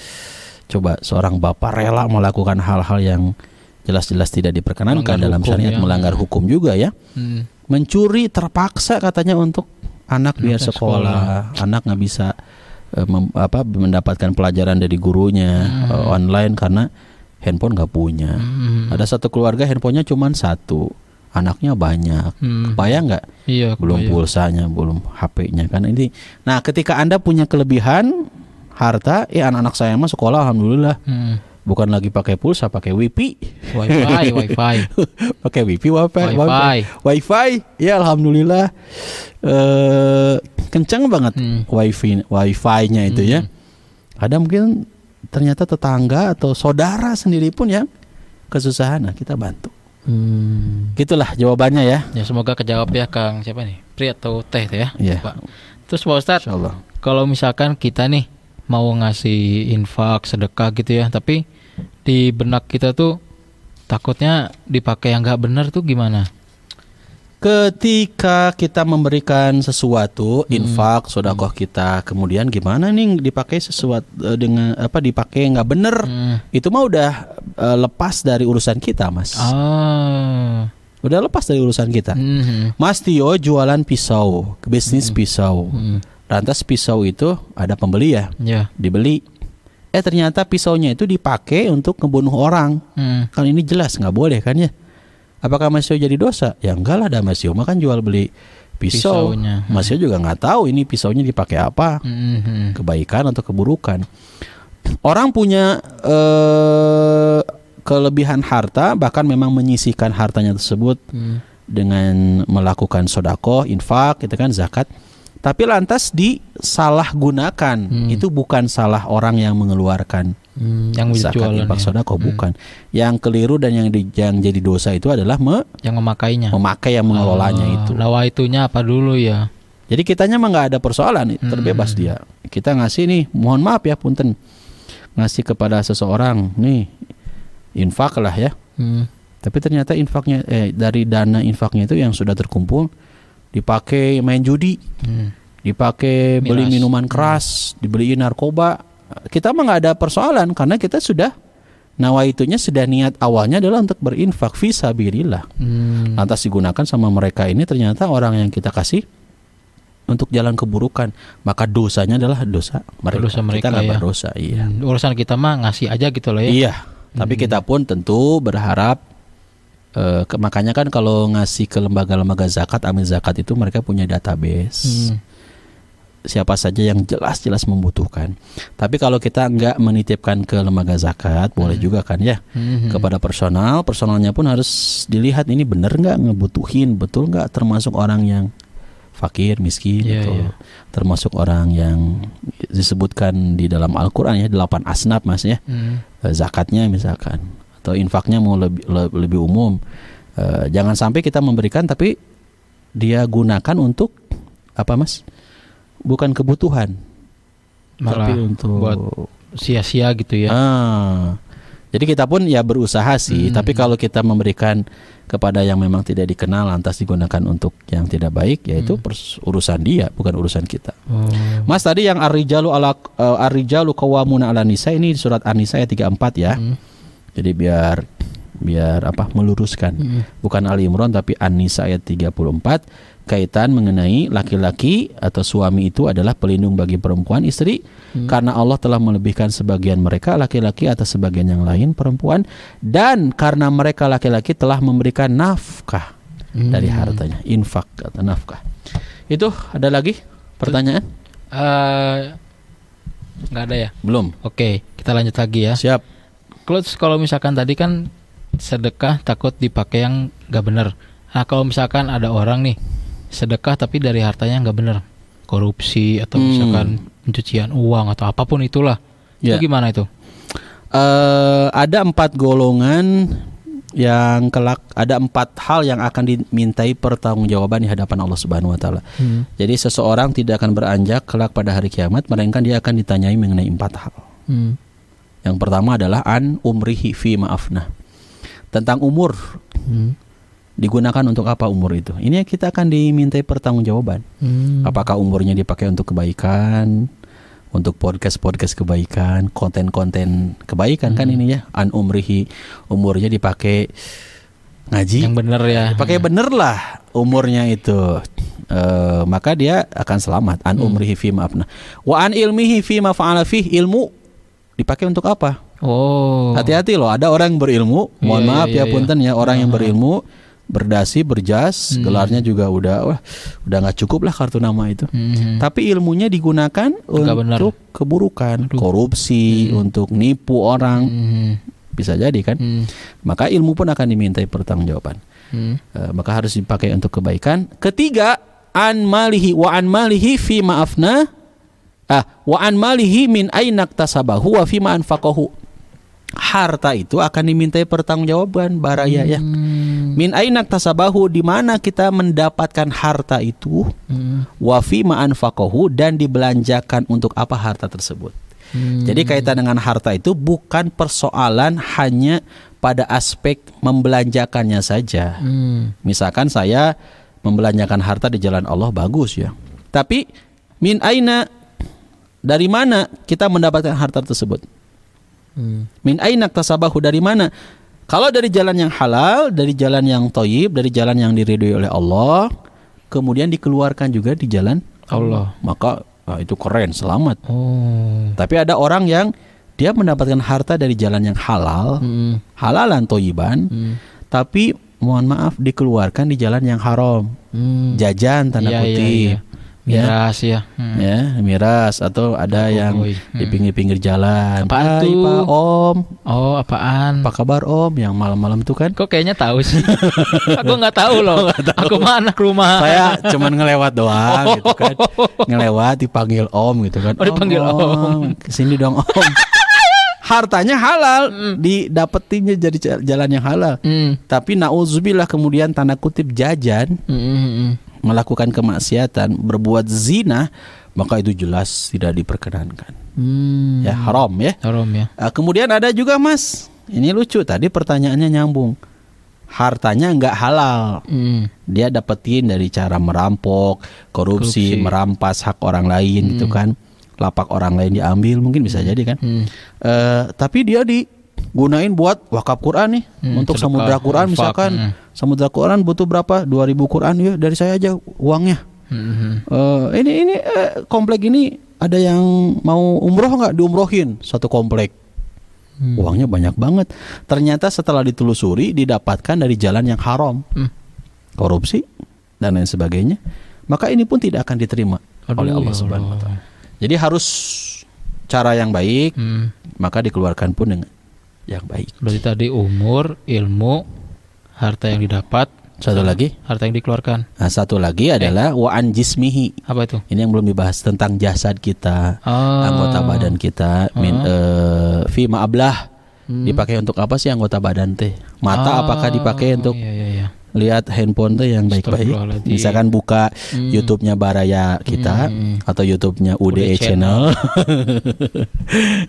Coba seorang bapak rela melakukan hal-hal yang jelas-jelas tidak diperkenankan
Melanggar
dalam
hukum
syariat,
ya.
melanggar hukum juga ya. Mencuri terpaksa katanya untuk anak biar sekolah. Anak nggak bisa mendapatkan pelajaran dari gurunya online karena handphone nggak punya. Ada satu keluarga handphonenya cuma satu, anaknya banyak. Kebayang nggak?
Iya,
Belum pulsanya, belum HP-nya kan ini. Nah, ketika Anda punya kelebihan harta, anak-anak saya mah sekolah alhamdulillah. Bukan lagi pakai pulsa, pakai wifi.
Wifi.
Pakai wifi. Ya alhamdulillah. Kencang banget wifi-nya itu ya. Ada mungkin ternyata tetangga atau saudara sendiri pun yang kesusahan, nah kita bantu. Gitulah jawabannya ya.
Ya semoga kejawab ya Kang siapa nih? Pri atau Teh ya?
Iya.
Pak. Terus Pak Ustadz,
Insyaallah.
kalau misalkan kita nih mau ngasih infak, sedekah gitu ya, tapi di benak kita tuh takutnya dipakai yang nggak benar tuh gimana?
Ketika kita memberikan sesuatu, infak, sedekah kita, kemudian gimana nih dipakai sesuatu dengan dipakai nggak bener, itu mah udah lepas dari urusan kita, Mas. Udah lepas dari urusan kita. Mas Tio jualan pisau, bisnis pisau. Lantas pisau itu ada pembeli ya, dibeli. Ternyata pisaunya itu dipakai untuk ngebunuh orang. Kan ini jelas nggak boleh kan ya? Apakah Mas Tio jadi dosa? Ya enggak lah, ada Mas Tio makan jual beli pisau. Mas Tio juga nggak tahu ini pisaunya dipakai apa, kebaikan atau keburukan. Orang punya kelebihan harta, bahkan memang menyisihkan hartanya tersebut dengan melakukan sedekah, infak, gitu kan, zakat. Tapi lantas disalahgunakan. Itu bukan salah orang yang mengeluarkan zakat, infak, sedekah, bukan. Yang keliru dan yang jadi dosa itu adalah yang memakainya,
memakai yang
mengelolanya itu.
Nawaitunya apa dulu ya?
Jadi kitanya mah nggak ada persoalan, terbebas dia. Kita ngasih nih, mohon maaf ya punten, ngasih kepada seseorang nih infak lah ya. Tapi ternyata infaknya dari dana infaknya itu yang sudah terkumpul dipakai main judi, dipakai beli minuman keras, dibeliin narkoba. Kita mah nggak ada persoalan karena kita sudah nawaitunya, sudah niat awalnya adalah untuk berinfak fi sabilillah. Lantas digunakan sama mereka ini ternyata orang yang kita kasih untuk jalan keburukan, maka dosanya adalah dosa mereka. Kita nggak berdosa. Iya.
Urusan kita mah ngasih aja gitu loh ya.
Iya. Tapi kita pun tentu berharap makanya kan kalau ngasih ke lembaga-lembaga zakat, amil zakat itu mereka punya database. Siapa saja yang jelas-jelas membutuhkan. Tapi kalau kita nggak menitipkan ke lembaga zakat, boleh juga kan ya. Kepada personalnya pun harus dilihat ini benar nggak ngebutuhin, betul nggak termasuk orang yang fakir, miskin, termasuk orang yang disebutkan di dalam Al-Quran ya, 8 asnaf mas ya, zakatnya misalkan, atau infaknya mau lebih umum. Jangan sampai kita memberikan tapi dia gunakan untuk apa mas? Bukan kebutuhan,
malah
tapi untuk
buat sia-sia gitu ya.
Jadi kita pun ya berusaha sih, tapi kalau kita memberikan kepada yang memang tidak dikenal lantas digunakan untuk yang tidak baik, yaitu urusan dia, bukan urusan kita. Mas tadi yang ar-rijalu qawwamuna 'alan nisa, ini surat An-Nisa ayat 34 ya. Jadi biar apa meluruskan, bukan Ali Imran tapi An-Nisa ayat 34, kaitan mengenai laki-laki atau suami itu adalah pelindung bagi perempuan istri, karena Allah telah melebihkan sebagian mereka laki-laki atas sebagian yang lain perempuan, dan karena mereka laki-laki telah memberikan nafkah dari hartanya, infak atau nafkah. Itu ada lagi pertanyaan?
Nggak ada ya?
Belum.
Oke, kita lanjut lagi ya.
Siap.
Kalau misalkan tadi kan sedekah takut dipakai yang nggak benar. Nah kalau misalkan ada orang nih sedekah tapi dari hartanya nggak benar, korupsi atau misalkan pencucian uang atau apapun itulah, itu gimana itu? Ada 4 golongan yang kelak, ada 4 hal yang akan dimintai pertanggungjawaban di hadapan Allah Subhanahu Wa Taala. Jadi seseorang tidak akan beranjak kelak pada hari kiamat, melainkan dia akan ditanyai mengenai 4 hal. Yang pertama adalah an umrihi fi ma'afnah, tentang umur. Digunakan untuk apa umur itu? Ini kita akan dimintai pertanggungjawaban. Apakah umurnya dipakai untuk kebaikan, untuk podcast kebaikan, konten-konten kebaikan kan ini ya. An umrihi, umurnya dipakai ngaji. Yang benar ya. Pakai bener lah umurnya itu. Maka dia akan selamat. An umrihi fi ma'afna. Wa an ilmihi fi ma fa'ala fih, ilmu dipakai untuk apa? Hati-hati loh, ada orang yang berilmu, mohon maaf ya punten ya, orang yang berilmu, berdasi, berjas, gelarnya juga udah nggak cukup lah kartu nama itu. Tapi ilmunya digunakan untuk keburukan, korupsi, untuk nipu orang, bisa jadi kan. Maka ilmu pun akan dimintai pertanggungjawaban. Maka harus dipakai untuk kebaikan. Ketiga, an malihi wa an malihi fi ma'afna, wa an malihi min ainak tasabahu wa fi ma anfaqahu. Harta itu akan dimintai pertanggungjawaban baraya ya. Min ainak tasabahu, di mana kita mendapatkan harta itu, wa fi ma anfaqahu, dan dibelanjakan untuk apa harta tersebut. Jadi kaitan dengan harta itu bukan persoalan hanya pada aspek membelanjakannya saja. Misalkan saya membelanjakan harta di jalan Allah, bagus ya. Tapi min aina, dari mana kita mendapatkan harta tersebut? Min ainak tasabahu, dari mana? Kalau dari jalan yang halal, dari jalan yang thayyib, dari jalan yang diridhoi oleh Allah, kemudian dikeluarkan juga di jalan Allah, maka itu keren, selamat. Tapi ada orang yang dia mendapatkan harta dari jalan yang halal, halalan thayyiban, tapi mohon maaf dikeluarkan di jalan yang haram, jajan tanda kutip. Miras ya. Miras, atau ada yang di pinggir-pinggir jalan. Apaan tuh? Pak Om. Apaan? Apa kabar Om? Yang malam-malam itu kan? Kok kayaknya tahu sih. Aku nggak tahu loh. Aku mah anak rumah.
Saya cuman ngelewat doang gitu kan. Ngelewat dipanggil Om gitu kan.
Dipanggil Om.
Kesini dong Om. Hartanya halal, didapetinnya jadi jalan yang halal. Tapi nauzubillah kemudian tanda kutip jajan. melakukan kemaksiatan, berbuat zina, maka itu jelas tidak diperkenankan. Ya, haram ya.
Haram ya.
Kemudian ada juga Mas, ini lucu, tadi pertanyaannya nyambung. Hartanya nggak halal, dia dapetin dari cara merampok, korupsi, merampas hak orang lain gitu kan, lapak orang lain diambil, mungkin bisa jadi kan. Tapi dia digunain buat wakaf Quran nih, untuk
sedekah,
samudra Quran
infak,
misalkan, samudra Quran butuh berapa? 2.000 Quran, ya dari saya aja uangnya. Ini komplek ini ada yang mau umroh nggak, diumrohin satu komplek. Uangnya banyak banget. Ternyata setelah ditelusuri didapatkan dari jalan yang haram, korupsi dan lain sebagainya. Maka ini pun tidak akan diterima oleh Allah Subhanahu Wa Taala. Jadi harus cara yang baik, maka dikeluarkan pun dengan yang baik.
Berarti tadi umur, ilmu, harta yang didapat.
Satu lagi,
harta yang dikeluarkan.
Nah, satu lagi adalah wa an jismihi.
Apa itu?
Ini yang belum dibahas, tentang jasad kita, anggota badan kita. Fi ma'ablah. Dipakai untuk apa sih anggota badan teh? Mata apakah dipakai untuk lihat handphone tuh yang baik-baik? Misalkan buka YouTube-nya Baraya kita atau YouTube-nya UDE Channel.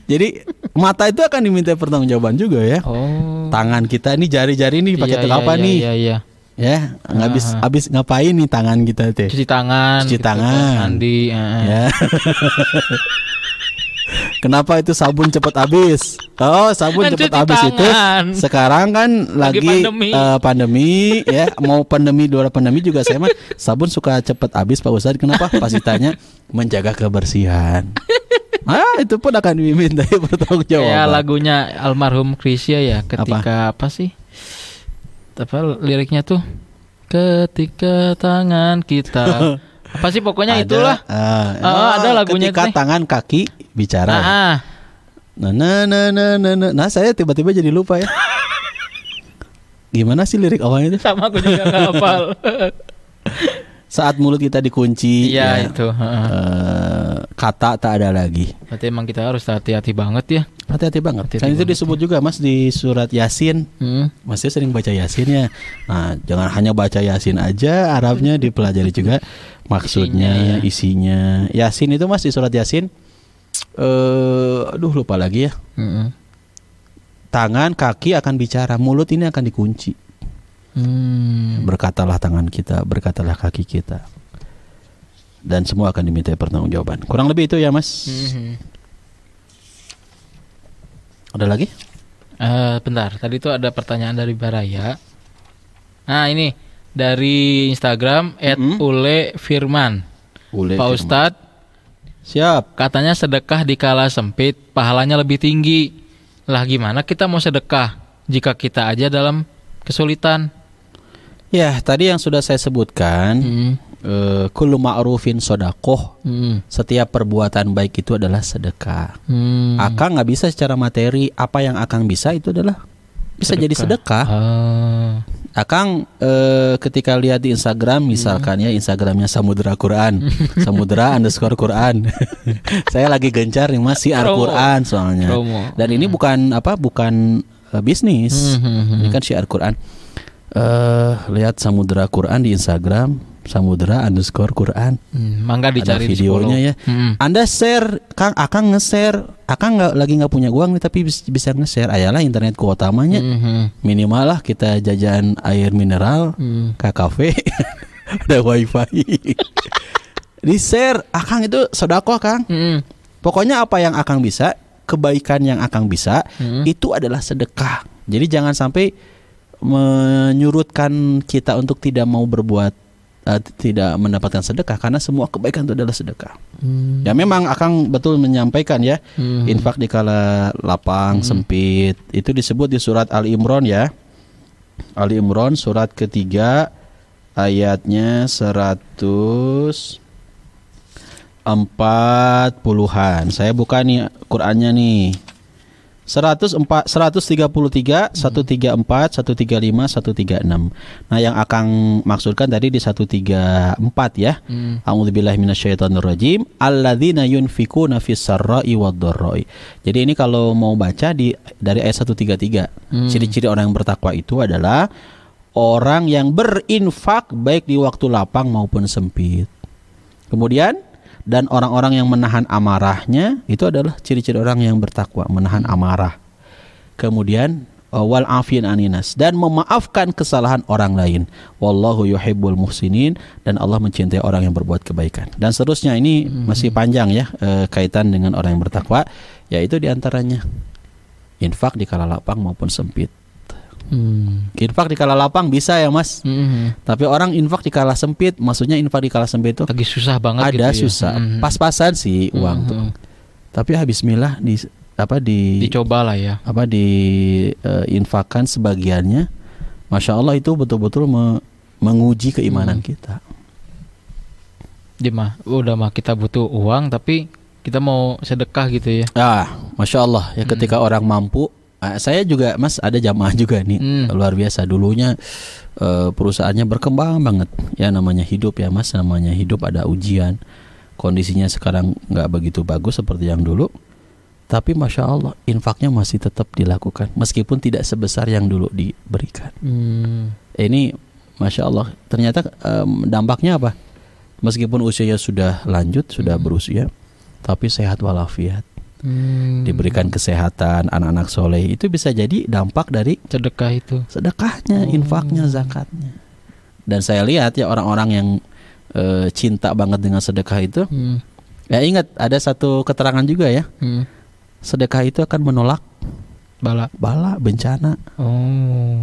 Jadi mata itu akan diminta pertanggungjawaban juga ya. Tangan kita ini, jari-jari ini pakai untuk apa nih? Ya, habis ngapain nih tangan kita teh?
Cuci tangan,
cuci tangan,
mandi.
Ya. Kenapa itu sabun cepat habis? Oh, sabun cepat habis itu sekarang kan lagi pandemi ya, mau pandemi luar pandemi juga saya mah sabun suka cepat habis Pak Ustadz. Kenapa? Pasti tanya menjaga kebersihan. Itu pun akan dimintai pertanggungjawaban. Ya,
lagunya almarhum Krisya ya, ketika apa sih? Apa liriknya tuh? Ketika tangan kita apa sih pokoknya ada, itulah. Ada lagunya.
Ketika tangan kaki bicara. Nah, saya tiba-tiba jadi lupa ya. Gimana sih lirik awalnya itu?
Sama aku juga nggak hafal.
Saat mulut kita dikunci,
ya itu.
Kata tak ada lagi.
Berarti emang kita harus hati-hati banget ya.
Hati-hati banget. Kan itu disebut juga Mas di surat Yasin. Masnya sering baca Yasin ya. Nah, jangan hanya baca Yasin aja, Arabnya dipelajari juga maksudnya, isinya. Yasin itu Mas di surat Yasin. Lupa lagi ya. Tangan, kaki akan bicara, mulut ini akan dikunci. Berkatalah tangan kita, berkatalah kaki kita, dan semua akan diminta pertanggungjawaban. Kurang lebih itu ya Mas. Ada lagi?
Bentar, tadi itu ada pertanyaan dari Baraya. Nah ini dari Instagram @ulefirman. Pak Ustadz,
siap.
Katanya sedekah di kala sempit pahalanya lebih tinggi. Lah gimana kita mau sedekah jika kita aja dalam kesulitan?
Ya, tadi yang sudah saya sebutkan, kullu ma'rufin sodakoh. Setiap perbuatan baik itu adalah sedekah. Akang nggak bisa secara materi, apa yang akang bisa itu adalah bisa sedekah. Jadi sedekah. Akang ketika lihat di Instagram misalkan ya, Instagramnya Samudra Quran, Samudra_Quran. Saya lagi gencar nih Mas Syiar Quran soalnya. Dan ini bukan bisnis, ini kan Syiar Quran. Lihat Samudra Quran di Instagram, Samudra_Quran.
Mangga dicari
ada videonya ya. Anda share, Akang nge-share. Akang lagi nggak punya uang nih, tapi bisa nge-share. Ayalah internet kuota utamanya. Minimal lah kita jajan air mineral ke kafe. Ada wifi. Di share, Akang itu sedekah Kang. Pokoknya apa yang Akang bisa, kebaikan yang Akang bisa, itu adalah sedekah. Jadi jangan sampai menyurutkan kita untuk tidak mau berbuat, tidak mendapatkan sedekah, karena semua kebaikan itu adalah sedekah. Ya memang Akang betul menyampaikan ya, infak di kala lapang sempit itu disebut di surat Ali Imran ya. Ali Imran surat ketiga ayatnya 140-an. Saya buka nih Qur'annya nih. 133, 134, 135, 136. Nah, yang Akang maksudkan tadi di 134 ya. A'udzubillahi minasyaitonirrajim. Alladzina yunfikuna fis sarra'i wad-dharra'i. Jadi ini kalau mau baca dari ayat 133. Ciri-ciri orang yang bertakwa itu adalah orang yang berinfak baik di waktu lapang maupun sempit. Kemudian dan orang-orang yang menahan amarahnya, itu adalah ciri-ciri orang yang bertakwa, menahan amarah. Kemudian wal afin aninas, dan memaafkan kesalahan orang lain. Wallahu yuhibbul muhsinin, dan Allah mencintai orang yang berbuat kebaikan. Dan seterusnya, ini masih panjang ya kaitan dengan orang yang bertakwa, yaitu diantaranya infak di kala lapang maupun sempit. Infak di kala lapang bisa ya Mas. Tapi orang infak di kala sempit, maksudnya infak di kala sempit itu
lagi susah banget
ada
gitu
susah.
ya.
Pas-pasan sih uang tuh. Tapi bismillah
dicoba lah ya.
Infakkan sebagiannya. Masya Allah, itu betul-betul menguji keimanan kita.
Udah mah kita butuh uang tapi kita mau sedekah gitu ya.
Masya Allah ya, ketika orang mampu. Saya juga Mas ada jamaah juga nih, luar biasa. Dulunya perusahaannya berkembang banget. Ya namanya hidup ya Mas, namanya hidup ada ujian. Kondisinya sekarang nggak begitu bagus seperti yang dulu. Tapi Masya Allah infaknya masih tetap dilakukan, meskipun tidak sebesar yang dulu diberikan. Ini Masya Allah, ternyata dampaknya apa? Meskipun usianya sudah lanjut, sudah berusia, tapi sehat walafiat. Diberikan kesehatan, anak-anak soleh, itu bisa jadi dampak dari
sedekah itu,
sedekahnya, infaknya, zakatnya. Dan saya lihat ya orang-orang yang cinta banget dengan sedekah itu, ya ingat ada satu keterangan juga ya, sedekah itu akan menolak bala bencana.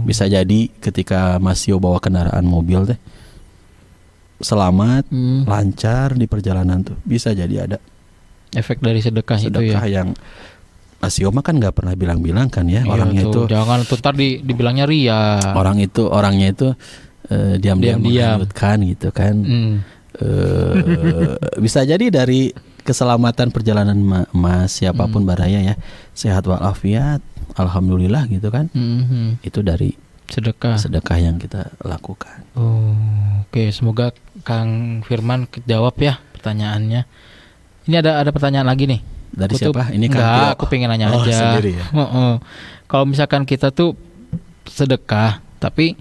Bisa jadi ketika Mas Yo bawa kendaraan mobil teh selamat, lancar di perjalanan tuh, bisa jadi ada efek dari sedekah itu ya. Yang Mas Yoma kan nggak pernah bilang-bilang kan ya, orangnya
tuh,
itu
jangan ntar dibilangnya ria. Orangnya itu diam-diam menghanyutkan gitu kan. Bisa jadi dari keselamatan perjalanan Mas siapapun baraya ya, sehat walafiat, alhamdulillah gitu kan. Itu dari sedekah yang kita lakukan. Oke, semoga Kang Firman jawab ya pertanyaannya. Ini ada pertanyaan lagi nih.
Dari siapa? Ini
kan aku pengen nanya aja.
Sendiri ya?
Kalau misalkan kita tuh sedekah, tapi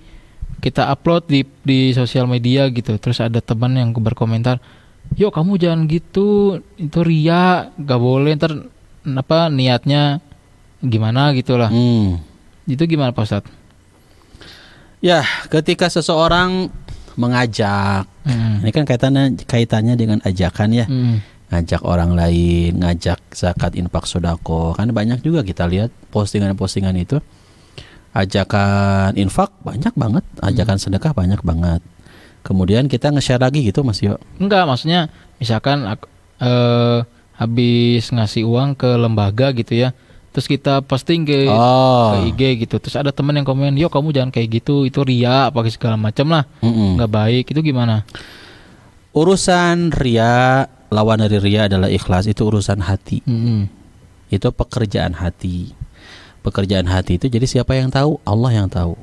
kita upload di sosial media gitu, terus ada teman yang berkomentar, "Yuk kamu jangan gitu, itu ria, gak boleh, ntar niatnya gimana gitulah." Itu gimana Pak Ustadz?
Ya, ketika seseorang mengajak, ini kan kaitannya dengan ajakan ya. Ngajak orang lain, ngajak zakat, infak, sodako. Kan banyak juga kita lihat postingan-postingan itu. Ajakan infak banyak banget, ajakan sedekah banyak banget. Kemudian kita nge-share lagi gitu Mas Yo.
Enggak, maksudnya misalkan habis ngasih uang ke lembaga gitu ya, terus kita posting ke IG gitu, terus ada teman yang komen, "Yo kamu jangan kayak gitu, itu ria pakai segala macam lah, nggak baik." Itu gimana?
Urusan ria, lawan dari ria adalah ikhlas. Itu urusan hati. Itu pekerjaan hati. Pekerjaan hati itu jadi siapa yang tahu? Allah yang tahu.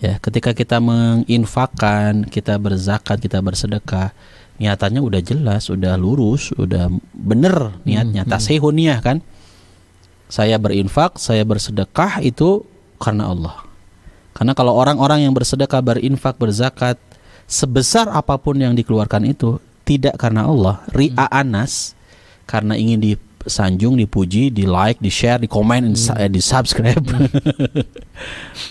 Ya, ketika kita menginfakkan, kita berzakat, kita bersedekah, niatannya udah jelas, udah lurus, udah bener niatnya. Tasihun niyah kan? Saya berinfak, saya bersedekah itu karena Allah. Karena kalau orang-orang yang bersedekah, berinfak, berzakat, sebesar apapun yang dikeluarkan itu tidak karena Allah, ria anas, karena ingin disanjung, dipuji, di like, di share, di komen, di subscribe.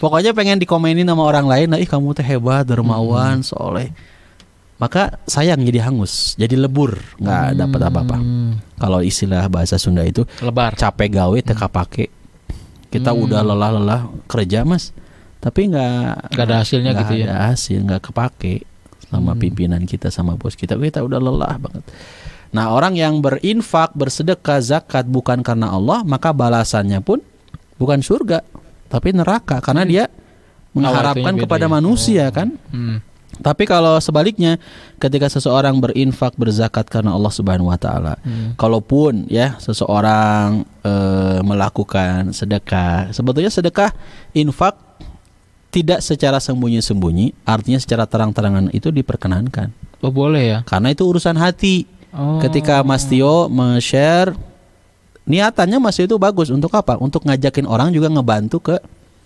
Pokoknya pengen dikomenin sama orang lain, "Ih kamu teh hebat, dermawan, soleh." Maka sayang jadi hangus, jadi lebur, nggak dapat apa-apa. Kalau istilah bahasa Sunda itu
lebar,
capek gawe teka pake. Kita udah lelah kerja Mas, tapi nggak ada hasilnya gitu ya. Nggak ada hasil, nggak kepake sama pimpinan kita, sama bos kita udah lelah banget. Nah, orang yang berinfak, bersedekah, zakat bukan karena Allah, maka balasannya pun bukan surga, tapi neraka, karena dia mengharapkan kepada manusia kan. Tapi kalau sebaliknya, ketika seseorang berinfak, berzakat karena Allah Subhanahu wa taala, kalaupun ya seseorang melakukan sedekah, sebetulnya sedekah, infak tidak secara sembunyi-sembunyi, artinya secara terang-terangan itu diperkenankan.
Oh boleh ya?
Karena itu urusan hati. Ketika Mas Tio men-share, niatannya Mas Tio itu bagus. Untuk apa? Untuk ngajakin orang juga ngebantu ke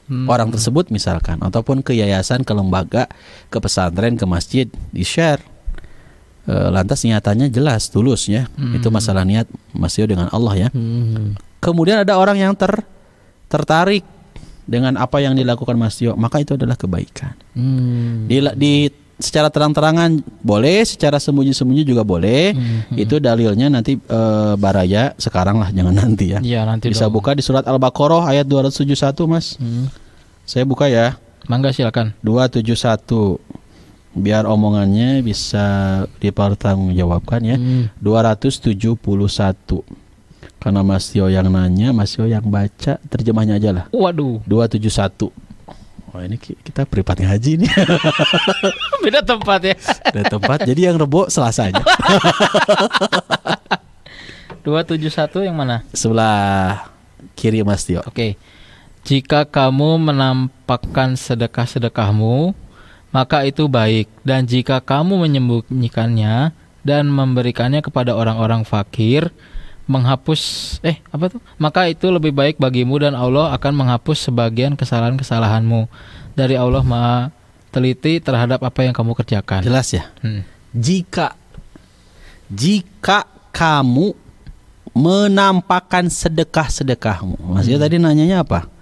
orang tersebut misalkan, ataupun ke yayasan, ke lembaga, ke pesantren, ke masjid, di-share. Lantas niatannya jelas, tulus ya. Itu masalah niat Mas Tio dengan Allah ya. Kemudian ada orang yang tertarik dengan apa yang dilakukan Mas Tio, maka itu adalah kebaikan. Di secara terang-terangan boleh, secara sembunyi-sembunyi juga boleh. Itu dalilnya nanti Baraya sekarang lah, jangan nanti ya.
Iya, nanti
bisa
dong.
buka di surat Al-Baqarah ayat 271 Mas. Saya buka ya.
Mangga silakan.
271. Biar omongannya bisa dipertanggungjawabkan ya. 271. Karena Mas Tio yang nanya, Mas Tio yang baca, terjemahnya aja lah.
Waduh.
271. Wah, ini kita privat ngaji nih.
Beda tempat ya.
Ada tempat. Jadi yang Rebo Selasa aja.
271 yang mana?
Sebelah kiri Mas Tio.
Oke. Jika kamu menampakkan sedekah-sedekahmu, maka itu baik. Dan jika kamu menyembunyikannya dan memberikannya kepada orang-orang fakir, maka itu lebih baik bagimu dan Allah akan menghapus sebagian kesalahan-kesalahanmu. Dari Allah Maha teliti terhadap apa yang kamu kerjakan.
Jelas ya? Jika kamu menampakkan sedekah-sedekahmu. Maksudnya tadi nanyanya apa?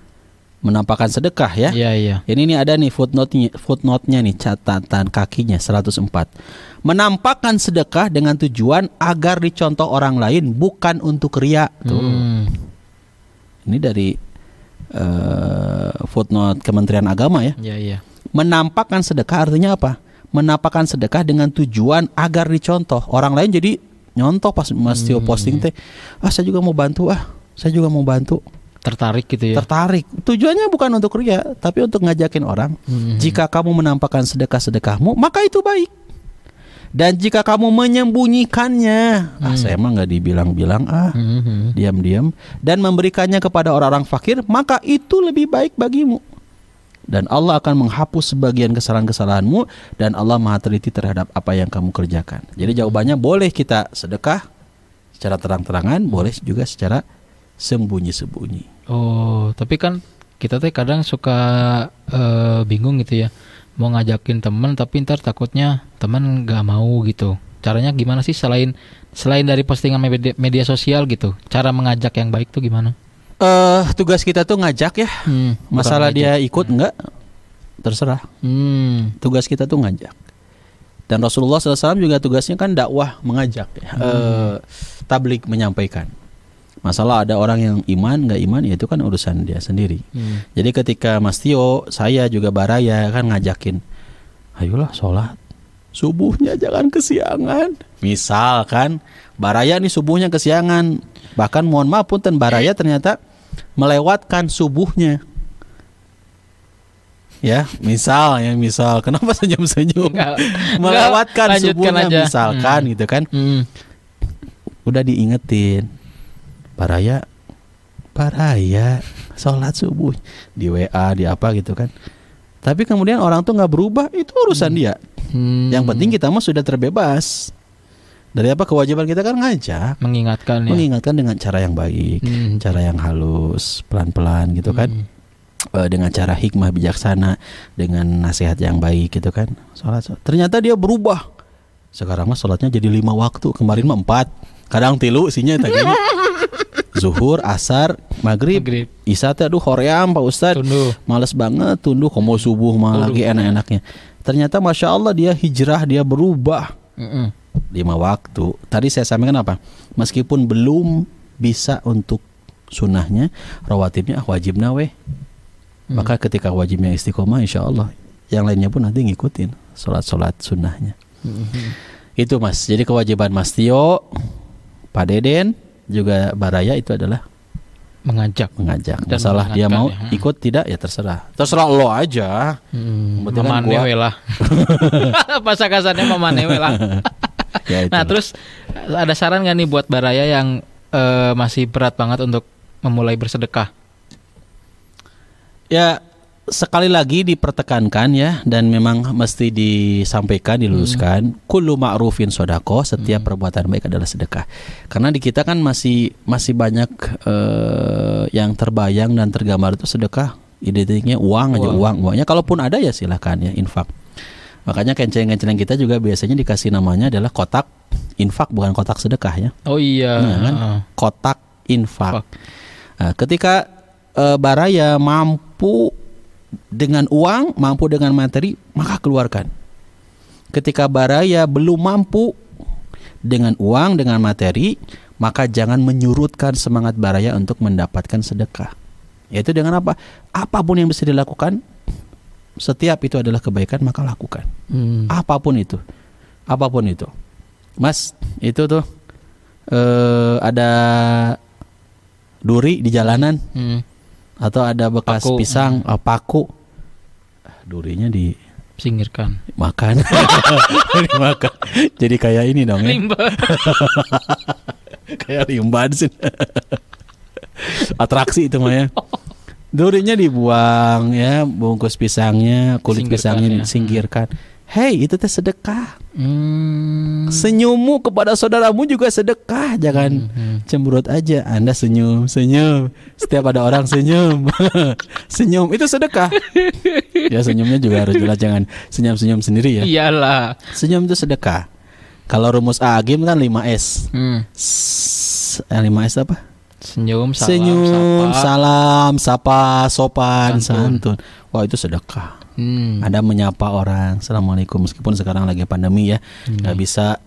Menampakkan sedekah ya?
Iya.
Ini ada nih footnote-nya nih, catatan kakinya 104. Menampakkan sedekah dengan tujuan agar dicontoh orang lain, bukan untuk riya. Tuh. Ini dari footnote Kementerian Agama ya.
Iya.
Menampakkan sedekah artinya apa? Menampakkan sedekah dengan tujuan agar dicontoh orang lain, jadi nyontoh pas Mas Tio posting teh. Saya juga mau bantu. Saya juga mau bantu.
Tertarik gitu ya.
Tertarik. Tujuannya bukan untuk riya, tapi untuk ngajakin orang. Jika kamu menampakkan sedekah-sedekahmu, maka itu baik. Dan jika kamu menyembunyikannya, saya emang nggak dibilang-bilang, diam-diam, dan memberikannya kepada orang-orang fakir, maka itu lebih baik bagimu. Dan Allah akan menghapus sebagian kesalahan-kesalahanmu, dan Allah Maha teliti terhadap apa yang kamu kerjakan. Jadi jawabannya, boleh kita sedekah secara terang-terangan, boleh juga secara sembunyi-sembunyi.
Oh, tapi kan kita teh kadang suka bingung gitu ya. Mau ngajakin teman tapi ntar takutnya teman nggak mau gitu. Caranya gimana sih selain dari postingan media sosial gitu? Cara mengajak yang baik tuh gimana?
Tugas kita tuh ngajak ya. Masalah dia ikut enggak, terserah. Tugas kita tuh ngajak. Dan Rasulullah SAW juga tugasnya kan dakwah, mengajak ya. Tabligh, menyampaikan. Masalah ada orang yang iman, nggak iman, ya itu kan urusan dia sendiri. Jadi ketika Mas Tio, saya juga Baraya kan ngajakin, ayolah sholat subuhnya jangan kesiangan. Misal kan Baraya nih subuhnya kesiangan, bahkan mohon maaf punten Baraya ternyata melewatkan subuhnya. Ya, misal kenapa senyum-senyum? Melewatkan subuhnya aja. Misalkan gitu kan. Udah diingetin. Baraya sholat subuh di WA, di apa gitu kan. Tapi kemudian orang tuh nggak berubah, itu urusan dia. Yang penting kita mah sudah terbebas dari apa, kewajiban kita kan ngajak, mengingatkan dengan cara yang baik, cara yang halus, pelan-pelan gitu kan, dengan cara hikmah bijaksana, dengan nasihat yang baik gitu kan. Sholat. Ternyata dia berubah. Sekarang mah sholatnya jadi 5 waktu, kemarin mah 4, kadang 3 isinya tadinya. Zuhur, asar, maghrib. Isya teh aduh hoream Pak Ustad. Males banget tunduh, komo subuh mah lagi enak-enaknya. Ternyata Masya Allah dia hijrah, dia berubah. 5 waktu. Tadi saya sampaikan apa? Meskipun belum bisa untuk sunnahnya, rawatibnya wajibna weh. Maka ketika wajibnya istiqomah, insya Allah yang lainnya pun nanti ngikutin sholat sunnahnya. Itu Mas. Jadi kewajiban Mas Tio, Pak Deden, juga Baraya itu adalah mengajak. Masalah dia mau ikut tidak ya terserah lo aja.
Memanewe lah. Bahasa kasarnya memanewe lah. Ya, nah terus ada saran nggak nih buat Baraya yang masih berat banget untuk memulai bersedekah?
Ya sekali lagi dipertekankan ya, dan memang mesti disampaikan, diluruskan. Kullu ma'rufin sodako, setiap perbuatan baik adalah sedekah. Karena di kita kan masih banyak yang terbayang dan tergambar itu sedekah identiknya uang aja, uangnya kalaupun ada ya silahkan ya infak. Makanya kenceng-kenceng kita juga biasanya dikasih namanya adalah kotak infak, bukan kotak sedekah ya.
Oh iya.
Nah, kan? Kotak infak. Nah, ketika baraya mampu dengan uang, mampu dengan materi, maka keluarkan. Ketika baraya belum mampu dengan uang, dengan materi, maka jangan menyurutkan semangat baraya untuk mendapatkan sedekah. Yaitu dengan apa? Apapun yang bisa dilakukan, setiap itu adalah kebaikan, maka lakukan. Apapun itu. Mas, itu tuh ada duri di jalanan, atau ada bekas
paku.
pisang, paku, durinya
Singgirkan.
makan. Dimakan. Jadi kayak ini dong ya.
Limbah.
Kayak limbah sih. Atraksi itu mah ya. Durinya dibuang ya, bungkus pisangnya, kulit pisangnya disingkirkan. Hey, itu teh sedekah. Senyummu kepada saudaramu juga sedekah. Jangan cemberut aja. Anda senyum. Setiap ada orang senyum. Senyum itu sedekah. Ya senyumnya juga harus jelas, jangan senyum-senyum sendiri ya.
Iyalah.
Senyum itu sedekah. Kalau rumus Agim kan 5S. 5S apa?
Senyum,
salam, sapa, sopan, santun. Wah, itu sedekah. Anda menyapa orang, assalamualaikum, meskipun sekarang lagi pandemi ya, nggak bisa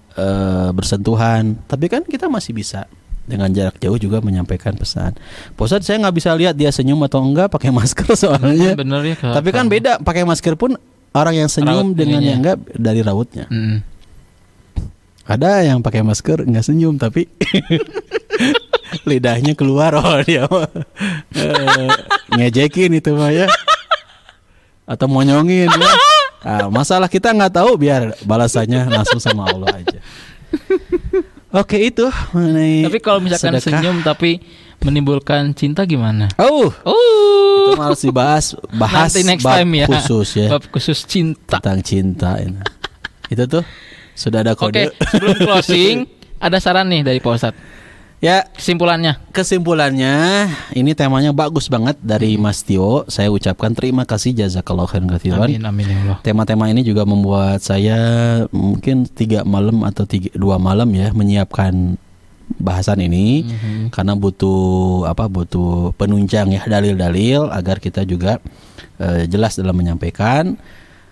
bersentuhan, tapi kan kita masih bisa dengan jarak jauh juga menyampaikan pesan. Posat saya nggak bisa lihat dia senyum atau enggak pakai masker soalnya.
Bener ya.
Tapi kan beda, pakai masker pun orang yang senyum
raut
dengan
ininya.
yang enggak dari rautnya. Ada yang pakai masker nggak senyum tapi lidahnya keluar, oh dia ngejekin itu mah ya, atau monyongin ya. Nah, masalah kita nggak tahu, biar balasannya langsung sama Allah aja. Oke, itu mengenai.
Tapi kalau misalkan
sedekah.
senyum tapi menimbulkan cinta gimana?
Itu harus bahas
Nanti next
bab
time ya.
khusus ya,
Bab khusus cinta.
tentang cinta ini. Itu tuh sudah ada kode.
Oke, sebelum closing ada saran nih dari Pak Ustadz.
Ya,
kesimpulannya
ini temanya bagus banget dari Mas Tio. Saya ucapkan terima kasih, jazakallahu khairan katsiran.
Amin ya Allah.
Tema-tema ini juga membuat saya mungkin 3 malam atau 2 malam ya menyiapkan bahasan ini, karena butuh penunjang ya, dalil-dalil agar kita juga jelas dalam menyampaikan,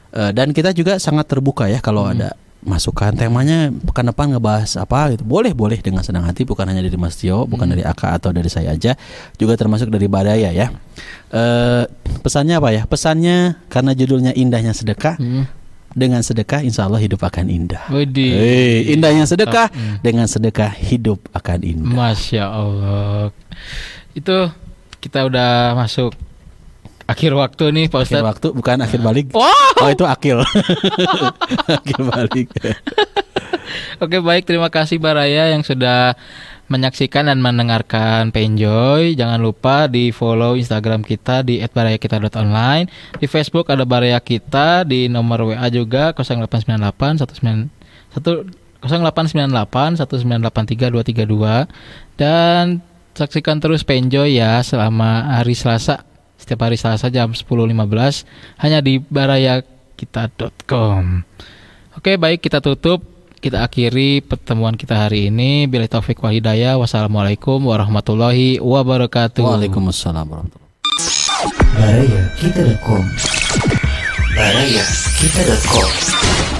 dan kita juga sangat terbuka ya kalau ada masukan temanya pekan depan ngebahas apa gitu, boleh dengan senang hati, bukan hanya dari Mas Tio, bukan dari Aka atau dari saya aja, juga termasuk dari Baraya ya. Pesannya apa ya? Pesannya karena judulnya indahnya sedekah, dengan sedekah insya Allah hidup akan indah. Indahnya sedekah, dengan sedekah hidup akan indah.
Masya Allah. Itu kita udah masuk akhir waktu nih Pak Ustadz.
Akhir waktu bukan akhir balik.
Wow.
Oh, itu akil. Akhir balik.
Oke, baik, terima kasih Baraya yang sudah menyaksikan dan mendengarkan Penjoy. Jangan lupa di follow Instagram kita di @barayakita.online. Di Facebook ada Baraya Kita, di nomor WA juga 0898 198 dan saksikan terus Penjoy ya selama hari Selasa. Setiap hari Selasa jam 10.15 hanya di barayakita.com. Oke, baik, kita tutup. Kita akhiri pertemuan kita hari ini. Billahi taufik wal hidayah. Wassalamualaikum warahmatullahi wabarakatuh.
Waalaikumsalam warahmatullahi wabarakatuh.
barayakita.com barayakita.com